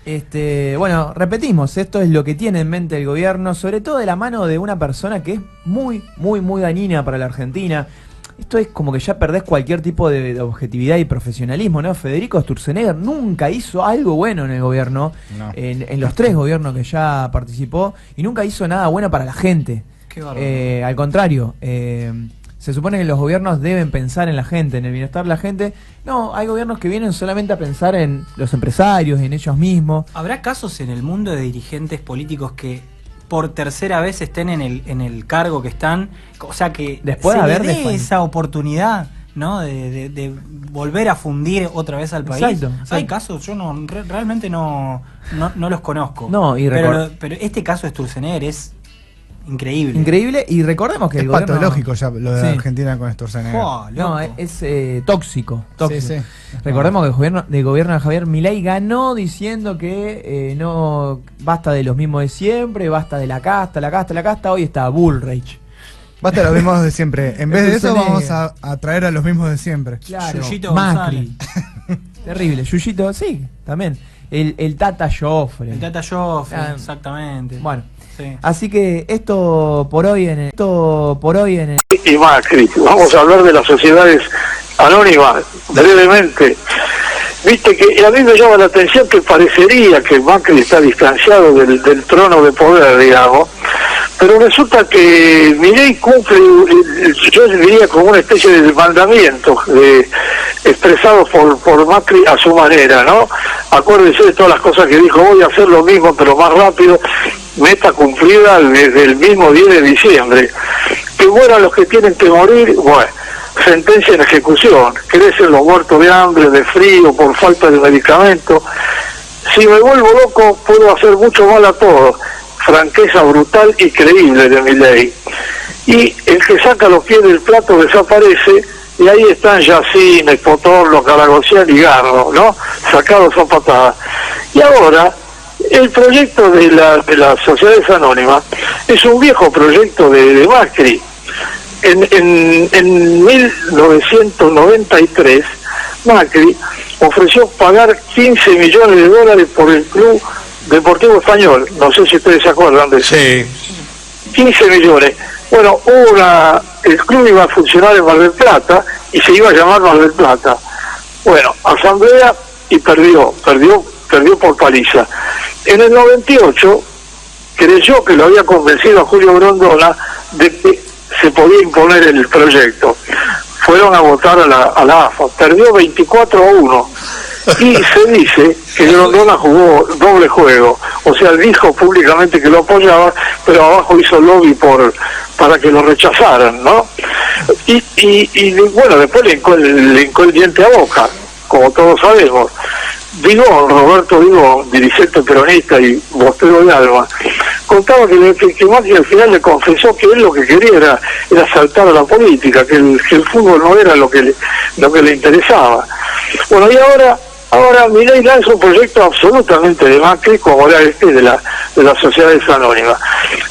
Bueno, repetimos, esto es lo que tiene en mente el gobierno, sobre todo de la mano de una persona que es muy, muy, muy dañina para la Argentina. Esto es como que ya perdés cualquier tipo de objetividad y profesionalismo, ¿no? Federico Sturzenegger nunca hizo algo bueno en el gobierno, en los 3 gobiernos que ya participó, y nunca hizo nada bueno para la gente.
Qué bárbaro.
Al contrario, se supone que los gobiernos deben pensar en la gente, en el bienestar de la gente. No, hay gobiernos que vienen solamente a pensar en los empresarios, en ellos mismos.
¿Habrá casos en el mundo de dirigentes políticos que por tercera vez estén en el cargo que están? O sea, que
después
se
de haber
le dé esa oportunidad ¿no? De volver a fundir otra vez al país.
Exacto.
Hay casos, yo realmente no los conozco.
No,
pero este caso de Sturzenegger es increíble.
Increíble, y recordemos que
es
el gobierno...
patológico ya lo de
Sí.
Argentina con Sturzenegger.
No, es tóxico.
Sí, sí.
Recordemos que el gobierno de Javier Milei ganó diciendo que no basta de los mismos de siempre, basta de la casta. Hoy está Bullrich.
Basta de los mismos de siempre. En vez de eso
Sturzenegger.
vamos a traer a los mismos de siempre.
Claro,
Yuyito
Macri. Terrible. Yuyito, sí, también. El Tata Joffre.
El Tata Joffre, exactamente.
Bueno.
Sí.
Así que esto por hoy en el...
Y Macri, vamos a hablar de las sociedades anónimas brevemente. Viste que a mí me llama la atención que parecería que Macri está distanciado del trono de poder, digamos, pero resulta que Milei cumple, yo diría, como una especie de mandamiento expresado por Macri a su manera, ¿no? Acuérdense de todas las cosas que dijo: voy a hacer lo mismo pero más rápido, meta cumplida desde el mismo 10 de diciembre. Que mueran los que tienen que morir, bueno, sentencia en ejecución. Crecen los muertos de hambre, de frío, por falta de medicamentos. Si me vuelvo loco, puedo hacer mucho mal a todos. Franqueza brutal y creíble de Milei. Y el que saca los pies del plato desaparece, y ahí están Yacine, Potorlo, Caragosian y Garro, ¿no? Sacados a patadas. Y ahora, el proyecto de las sociedades anónimas es un viejo proyecto de Macri. En 1993, Macri ofreció pagar $15 millones por el Club Deportivo Español. No sé si ustedes se acuerdan de eso.
Sí.
15 millones. Bueno, el club iba a funcionar en Mar del Plata y se iba a llamar Mar del Plata. Bueno, asamblea y perdió por paliza. En el 98 creyó que lo había convencido a Julio Grondona de que se podía imponer el proyecto. Fueron a votar a la AFA, perdió 24-1. Y se dice que Grondona jugó doble juego, o sea, dijo públicamente que lo apoyaba, pero abajo hizo lobby para que lo rechazaran, ¿no? Y bueno, después le hincó el diente a Boca, como todos sabemos. Roberto Digón, dirigente peronista y bostero de alma, contaba que Macri al final le confesó que él lo que quería era saltar a la política, que el fútbol no era lo que le interesaba. Bueno, y ahora Milei lanza un proyecto absolutamente de Macri, como era de las sociedades anónimas.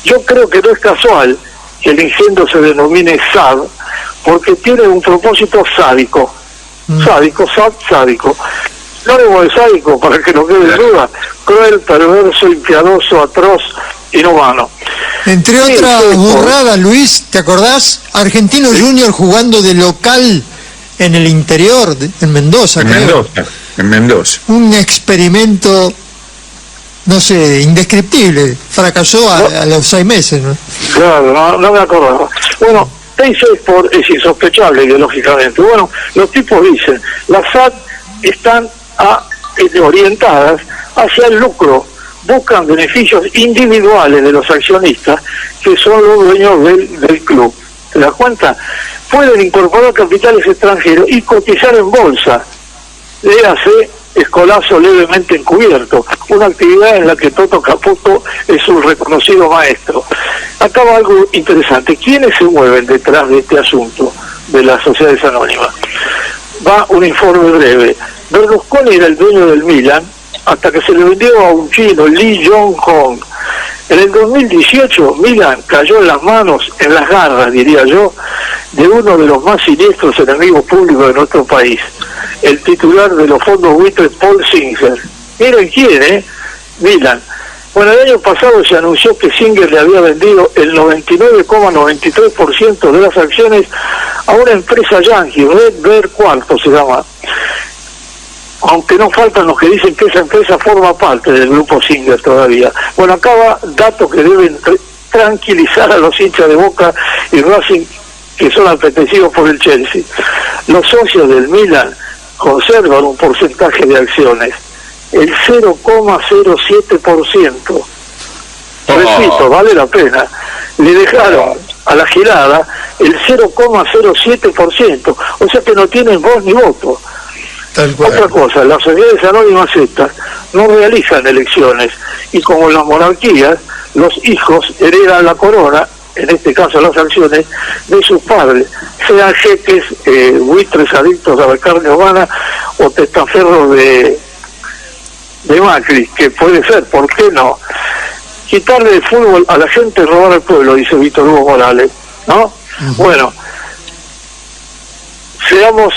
Yo creo que no es casual que el incendio se denomine SAD, porque tiene un propósito sádico. Sádico. No debo de sádico, para que no quede duda: cruel, perverso, impiadoso, atroz, inhumano.
Entre otras burradas, Luis, ¿te acordás? Argentino Junior jugando de local en el interior, en Mendoza, creo.
En Mendoza.
Un experimento, no sé, indescriptible. Fracasó a los 6 meses, ¿no?
Claro, no me acordaba. Bueno, eso es insospechable ideológicamente. Bueno, los tipos dicen: las SAD están orientadas hacia el lucro, buscan beneficios individuales de los accionistas, que son los dueños del club. ¿Te das cuenta? Pueden incorporar capitales extranjeros y cotizar en bolsa. Léase escolazo levemente encubierto, una actividad en la que Toto Caputo es un reconocido maestro. Acá va algo interesante: ¿quiénes se mueven detrás de este asunto de las sociedades anónimas? Va un informe breve. Berlusconi era el dueño del Milan hasta que se le vendió a un chino, Lee Jong-hong. En el 2018, Milan cayó en las garras, diría yo, de uno de los más siniestros enemigos públicos de nuestro país, el titular de los fondos buitres, Paul Singer. Miren quién, Milan. Bueno, el año pasado se anunció que Singer le había vendido el 99,93% de las acciones a una empresa yankee, Red Bear Quarto se llama. Aunque no faltan los que dicen que esa empresa forma parte del grupo Singer todavía. Bueno, acá va datos que deben tranquilizar a los hinchas de Boca y Racing, que son apetecidos por el Chelsea. Los socios del Milan conservan un porcentaje de acciones, el 0,07%. Repito, vale la pena. Le dejaron a la girada el 0,07%, o sea que no tienen voz ni voto. Otra cosa, las sociedades anónimas estas no realizan elecciones, y como en las monarquías, los hijos heredan la corona, en este caso las acciones, de sus padres, sean jeques, buitres adictos a la carne humana o testaferros de Macri, que puede ser, ¿por qué no? Quitarle el fútbol a la gente, robar al pueblo, dice Víctor Hugo Morales, ¿no? Bueno, seamos...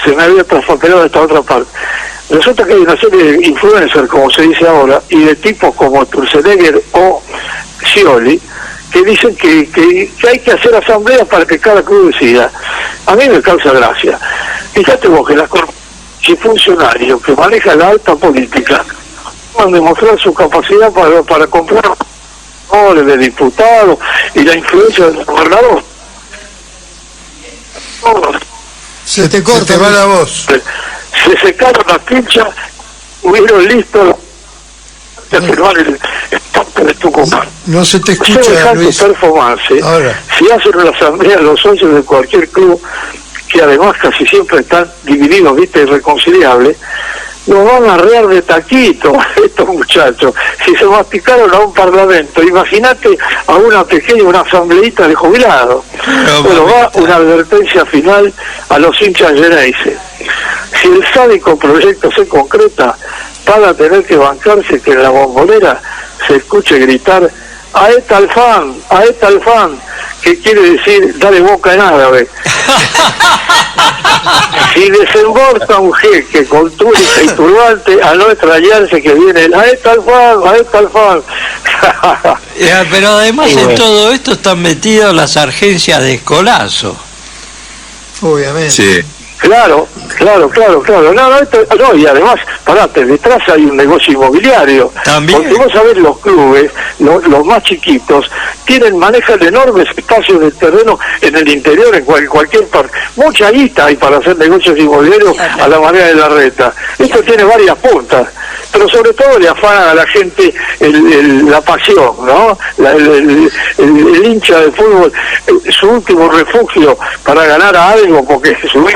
se me había traspapelado esta otra parte. Resulta que hay una serie de influencers, como se dice ahora, y de tipos como Sturzenegger o Scioli, que dicen que hay que hacer asambleas para que cada club decida. A mí me causa gracia. Fíjate vos que si funcionarios que manejan la alta política van a demostrar su capacidad para comprar roles de diputados y la influencia del gobernador.
Se te corta,
se te va la voz. Se secaron las pinchas, hubieron listo de firmar el pacto de Tucumán.
No se te escucha, Luis.
Ahora, si hacen una asamblea los socios de cualquier club, que además casi siempre están divididos, viste, irreconciliables, nos van a arrear de taquito estos muchachos. Si se masticaron a un parlamento, imagínate a una asambleíta de jubilados. Pero va una advertencia final a los hinchas Geneise. Si el sádico proyecto se concreta, van a tener que bancarse que en la Bombonera se escuche gritar a tal fan, que quiere decir dale boca en árabe. Si desembolsa un jeque con túnica y turbante, a no extrañarse que viene el a tal fan.
Pero además en todo esto están metidas las agencias de escolazo.
Obviamente.
Sí.
Claro. No, y además, parate, detrás hay un negocio inmobiliario. ¿También? Porque vos sabés, los clubes, los más chiquitos, manejan enormes espacios de terreno en el interior, en cualquier parte. Mucha guita hay para hacer negocios inmobiliarios a la manera de la reta. Esto tiene varias puntas, pero sobre todo le afanan a la gente la pasión, ¿no? El hincha de fútbol, su último refugio para ganar a algo, porque su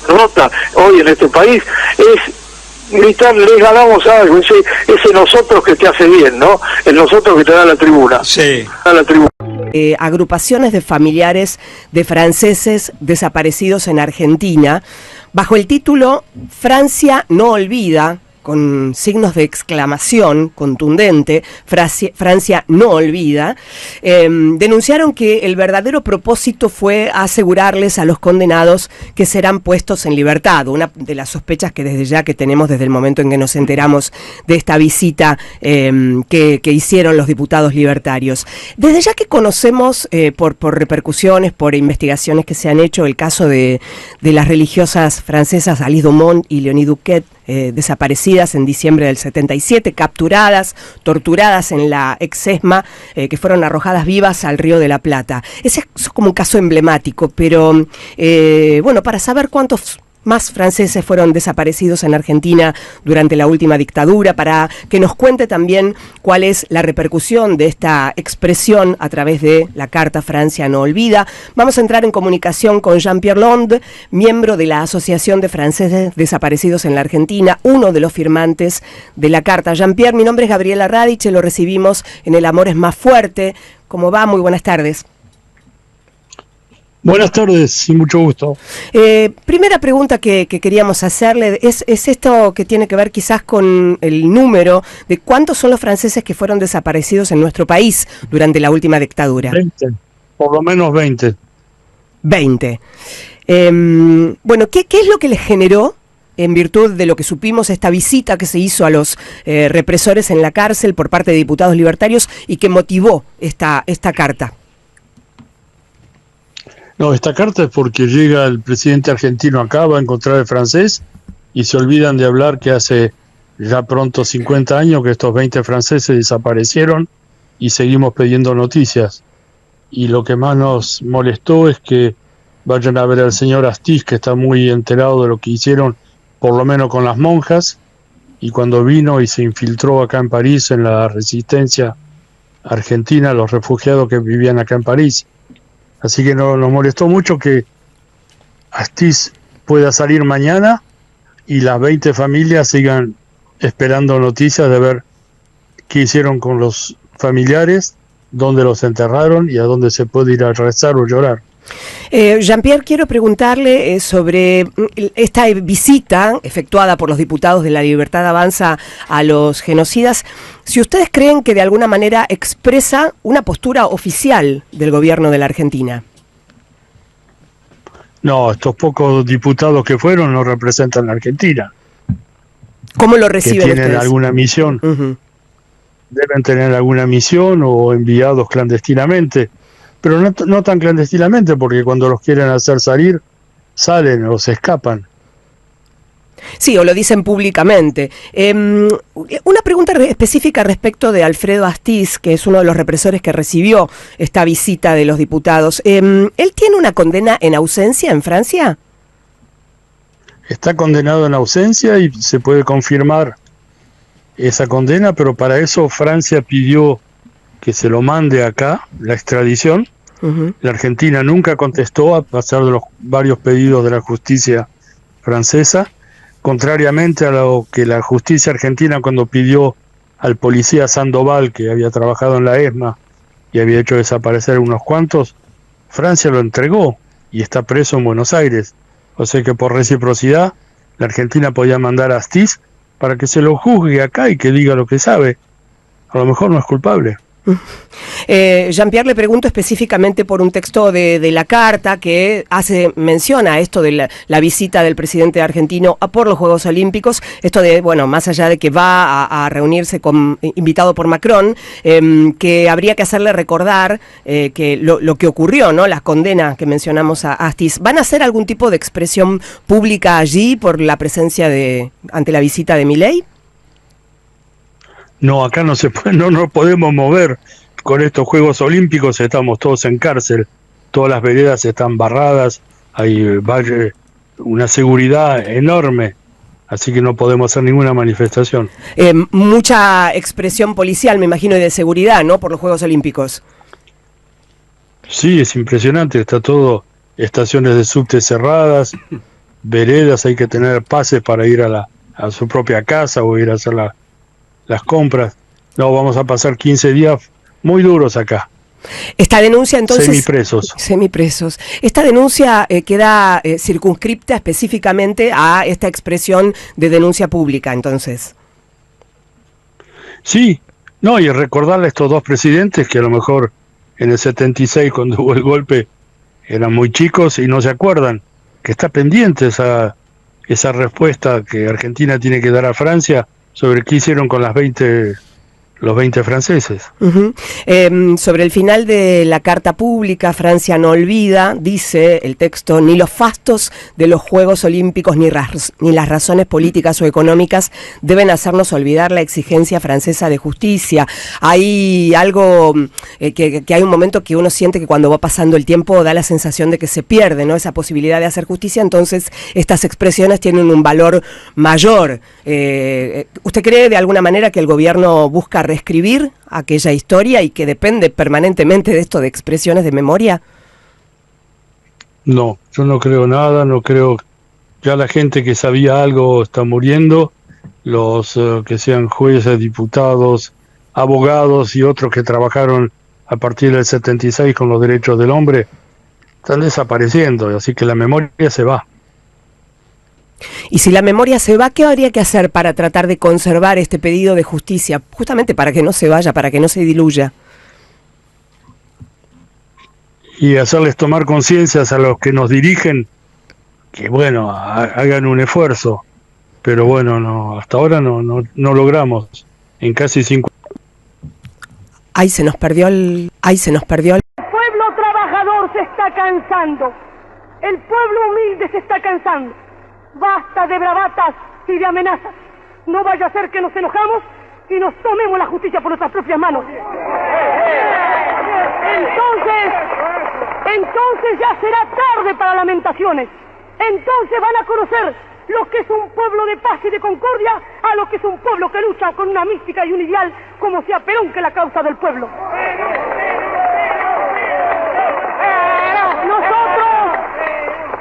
nota hoy en este país es gritar, le ganamos algo, ese nosotros que te hace bien, ¿no? El nosotros que te da la tribuna.
Sí.
Agrupaciones de familiares de franceses desaparecidos en Argentina, bajo el título Francia no olvida, con signos de exclamación contundente, Francia no olvida, denunciaron que el verdadero propósito fue asegurarles a los condenados que serán puestos en libertad. Una de las sospechas que desde ya que tenemos desde el momento en que nos enteramos de esta visita que hicieron los diputados libertarios. Desde ya que conocemos por repercusiones, por investigaciones que se han hecho, el caso de las religiosas francesas Alice Domont y Léonie Duquet, desaparecidas en diciembre del 77, capturadas, torturadas en la ex-ESMA, que fueron arrojadas vivas al Río de la Plata. Ese es como un caso emblemático, pero bueno, para saber cuántos más franceses fueron desaparecidos en Argentina durante la última dictadura, para que nos cuente también cuál es la repercusión de esta expresión a través de la Carta Francia no olvida. Vamos a entrar en comunicación con Jean-Pierre Londe, miembro de la Asociación de Franceses Desaparecidos en la Argentina, uno de los firmantes de la Carta. Jean-Pierre, mi nombre es Gabriela Radiche, lo recibimos en El Amor es Más Fuerte. ¿Cómo va? Muy buenas tardes.
Buenas tardes y mucho gusto.
Primera pregunta que queríamos hacerle es esto que tiene que ver quizás con el número de cuántos son los franceses que fueron desaparecidos en nuestro país durante la última dictadura.
20, por lo menos 20.
20. Bueno, ¿qué es lo que les generó, en virtud de lo que supimos, esta visita que se hizo a los represores en la cárcel por parte de diputados libertarios y que motivó esta carta?
No, esta carta es porque llega el presidente argentino acá, va a encontrar al francés y se olvidan de hablar que hace ya pronto 50 años que estos 20 franceses desaparecieron y seguimos pidiendo noticias. Y lo que más nos molestó es que vayan a ver al señor Astiz, que está muy enterado de lo que hicieron, por lo menos con las monjas, y cuando vino y se infiltró acá en París en la resistencia Argentina, los refugiados que vivían acá en París. Así que nos molestó mucho que Astiz pueda salir mañana y las 20 familias sigan esperando noticias de ver qué hicieron con los familiares, dónde los enterraron y a dónde se puede ir a rezar o llorar.
Jean-Pierre, quiero preguntarle sobre esta visita efectuada por los diputados de La Libertad Avanza a los genocidas, si ustedes creen que de alguna manera expresa una postura oficial del gobierno de la Argentina.
No, estos pocos diputados que fueron no representan a la Argentina.
¿Cómo lo reciben
que tienen
ustedes?
Alguna misión. Deben tener alguna misión o enviados clandestinamente, pero no tan clandestinamente, porque cuando los quieren hacer salir, salen o se escapan.
Sí, o lo dicen públicamente. Una pregunta específica respecto de Alfredo Astiz, que es uno de los represores que recibió esta visita de los diputados. ¿Él tiene una condena en ausencia en Francia?
Está condenado en ausencia y se puede confirmar esa condena, pero para eso Francia pidió que se lo mande acá, la extradición. La Argentina nunca contestó, a pesar de los varios pedidos de la justicia francesa, contrariamente a lo que la justicia argentina, cuando pidió al policía Sandoval, que había trabajado en la ESMA y había hecho desaparecer unos cuantos, Francia lo entregó y está preso en Buenos Aires. O sea que por reciprocidad la Argentina podía mandar a Astiz para que se lo juzgue acá y que diga lo que sabe. A lo mejor no es culpable.
Jean-Pierre, le pregunto específicamente por un texto de la carta que hace mención a esto de la visita del presidente argentino por los Juegos Olímpicos, esto de, bueno, más allá de que va a reunirse invitado por Macron, que habría que hacerle recordar que lo que ocurrió, ¿no? La condena que mencionamos a Astiz. ¿Van a hacer algún tipo de expresión pública allí por la presencia ante la visita de Milei?
No, acá no se puede, no nos podemos mover con estos Juegos Olímpicos, estamos todos en cárcel, todas las veredas están barradas, hay una seguridad enorme, así que no podemos hacer ninguna manifestación.
Mucha expresión policial, me imagino, y de seguridad, ¿no?, por los Juegos Olímpicos.
Sí, es impresionante, está todo, estaciones de subte cerradas, veredas, hay que tener pases para ir a su propia casa o ir a hacer las compras. No, vamos a pasar 15 días muy duros acá.
Esta denuncia, entonces...
Semipresos.
Esta denuncia queda circunscripta específicamente a esta expresión de denuncia pública, entonces.
Sí, no, y recordarle a estos dos presidentes que a lo mejor en el 76, cuando hubo el golpe, eran muy chicos y no se acuerdan, que está pendiente esa respuesta que Argentina tiene que dar a Francia sobre qué hicieron con los 20 franceses.
Sobre el final de la carta pública, Francia no olvida, dice el texto, ni los fastos de los Juegos Olímpicos ni las razones políticas o económicas deben hacernos olvidar la exigencia francesa de justicia. Hay algo que hay un momento que uno siente que cuando va pasando el tiempo da la sensación de que se pierde, ¿no?, esa posibilidad de hacer justicia, entonces estas expresiones tienen un valor mayor. ¿Usted cree de alguna manera que el gobierno busca reescribir aquella historia y que depende permanentemente de esto de expresiones de memoria?
No, yo no creo nada, no creo. Ya la gente que sabía algo está muriendo, los que sean jueces, diputados, abogados y otros que trabajaron a partir del 76 con los derechos del hombre, están desapareciendo, así que la memoria se va.
Y si la memoria se va, ¿qué habría que hacer para tratar de conservar este pedido de justicia? Justamente para que no se vaya, para que no se diluya.
Y hacerles tomar conciencias a los que nos dirigen, que bueno, hagan un esfuerzo. Pero bueno, no, hasta ahora no logramos. En casi 50...
Ahí se nos perdió el...
El pueblo trabajador se está cansando. El pueblo humilde se está cansando. Basta de bravatas y de amenazas. No vaya a ser que nos enojamos y nos tomemos la justicia por nuestras propias manos. Entonces ya será tarde para lamentaciones. Entonces van a conocer lo que es un pueblo de paz y de concordia a lo que es un pueblo que lucha con una mística y un ideal como sea Perón, que es la causa del pueblo.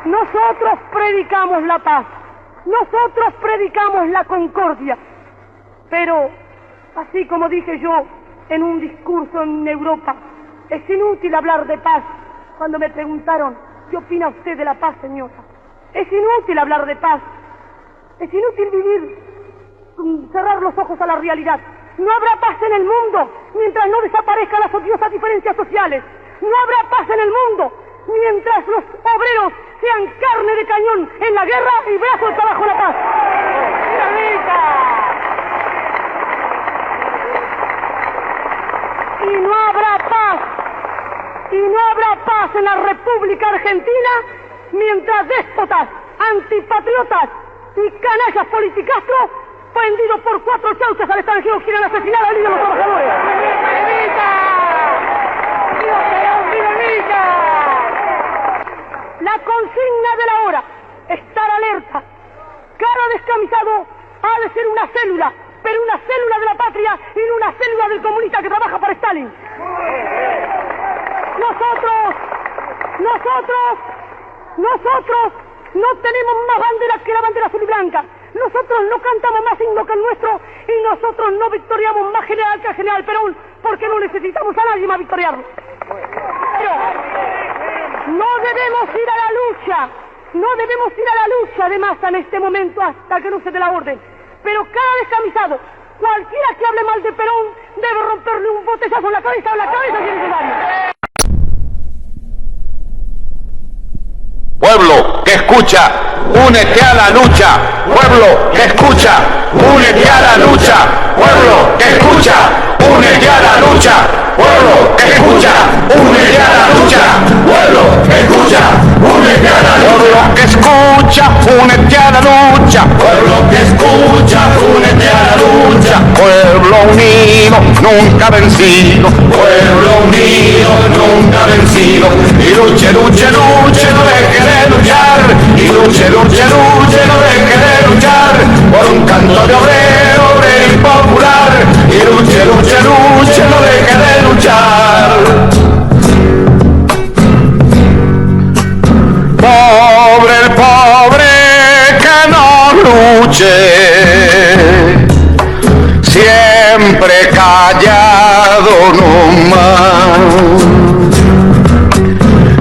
Nosotros predicamos la paz, nosotros predicamos la concordia, pero así como dije yo en un discurso en Europa, es inútil hablar de paz. Cuando me preguntaron, ¿qué opina usted de la paz, señora? Es inútil hablar de paz, es inútil vivir, cerrar los ojos a la realidad. No habrá paz en el mundo mientras no desaparezcan las odiosas diferencias sociales. No habrá paz en el mundo mientras los obreros sean carne de cañón en la guerra y brazos bajo la paz. Y no habrá paz en la República Argentina mientras déspotas, antipatriotas y canallas politicastros vendidos por 4 chauchas al extranjero quieran asesinar al líder de los trabajadores. La consigna de la hora, estar alerta. Cada descamisado ha de ser una célula, pero una célula de la patria y no una célula del comunista que trabaja para Stalin. Nosotros no tenemos más banderas que la bandera azul y blanca. Nosotros no cantamos más himno que el nuestro y nosotros no victoriamos más general que el general Perón porque no necesitamos a nadie más victoriarlo. Pero no debemos ir a la lucha de masa en este momento hasta que no se dé la orden. Pero cada descamisado, cualquiera que hable mal de Perón, debe romperle un botellazo en la cabeza si es necesario.
Pueblo que escucha, únete a la lucha. Pueblo que escucha, únete a la lucha. Pueblo que escucha, únete a la lucha. Pueblo que escucha, únete a la lucha. Pueblo que escucha, únete a la lucha. Pueblo que escucha, únete a la lucha. Pueblo que escucha, únete a la lucha. Pueblo unido, nunca vencido. Pueblo unido, nunca vencido. Y luche, luche, luche, no deje de luchar. Y luche, luche, luche, no deje de luchar. Por un canto de obrero, obrero y popular. Y luche, luche, luche, no deje de luchar. Pobre el pobre que no luche, siempre callado nomás.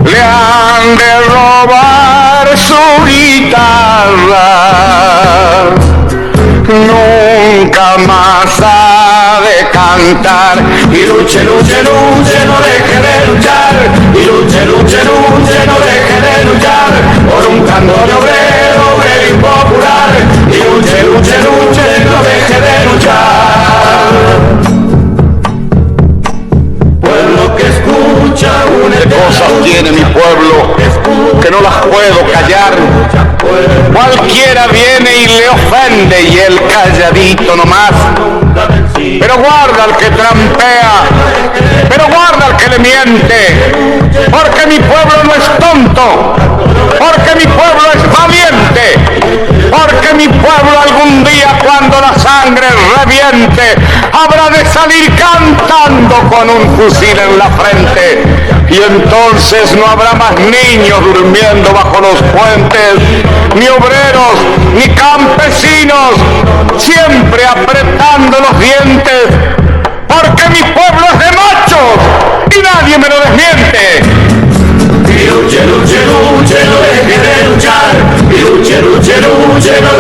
Le han de robar su guitarra, nunca más ha de cantar. Y luche, luche, luche, no deje de luchar. Y luche, luche, luche, no deje de luchar. Por un canto de obrero, obrero y popular. Y luche, luche, luche, no deje de luchar. Pueblo que escucha, únete. Cosas tiene mi pueblo que no las puedo callar. Cualquiera viene y le ofende y él calladito nomás. Pero guarda al que trampea, pero guarda al que le miente, porque mi pueblo no es tonto, porque mi pueblo es valiente, porque mi pueblo algún día cuando la sangre reviente habrá de salir cantando con un fusil en la frente. Y entonces no habrá más niños durmiendo bajo los puentes, ni obreros, ni campesinos, siempre apretando los dientes, porque mi pueblo es de machos y nadie me lo desmiente. Y luche, luche, luche, no deje de luchar. Y luche, luche, luche, no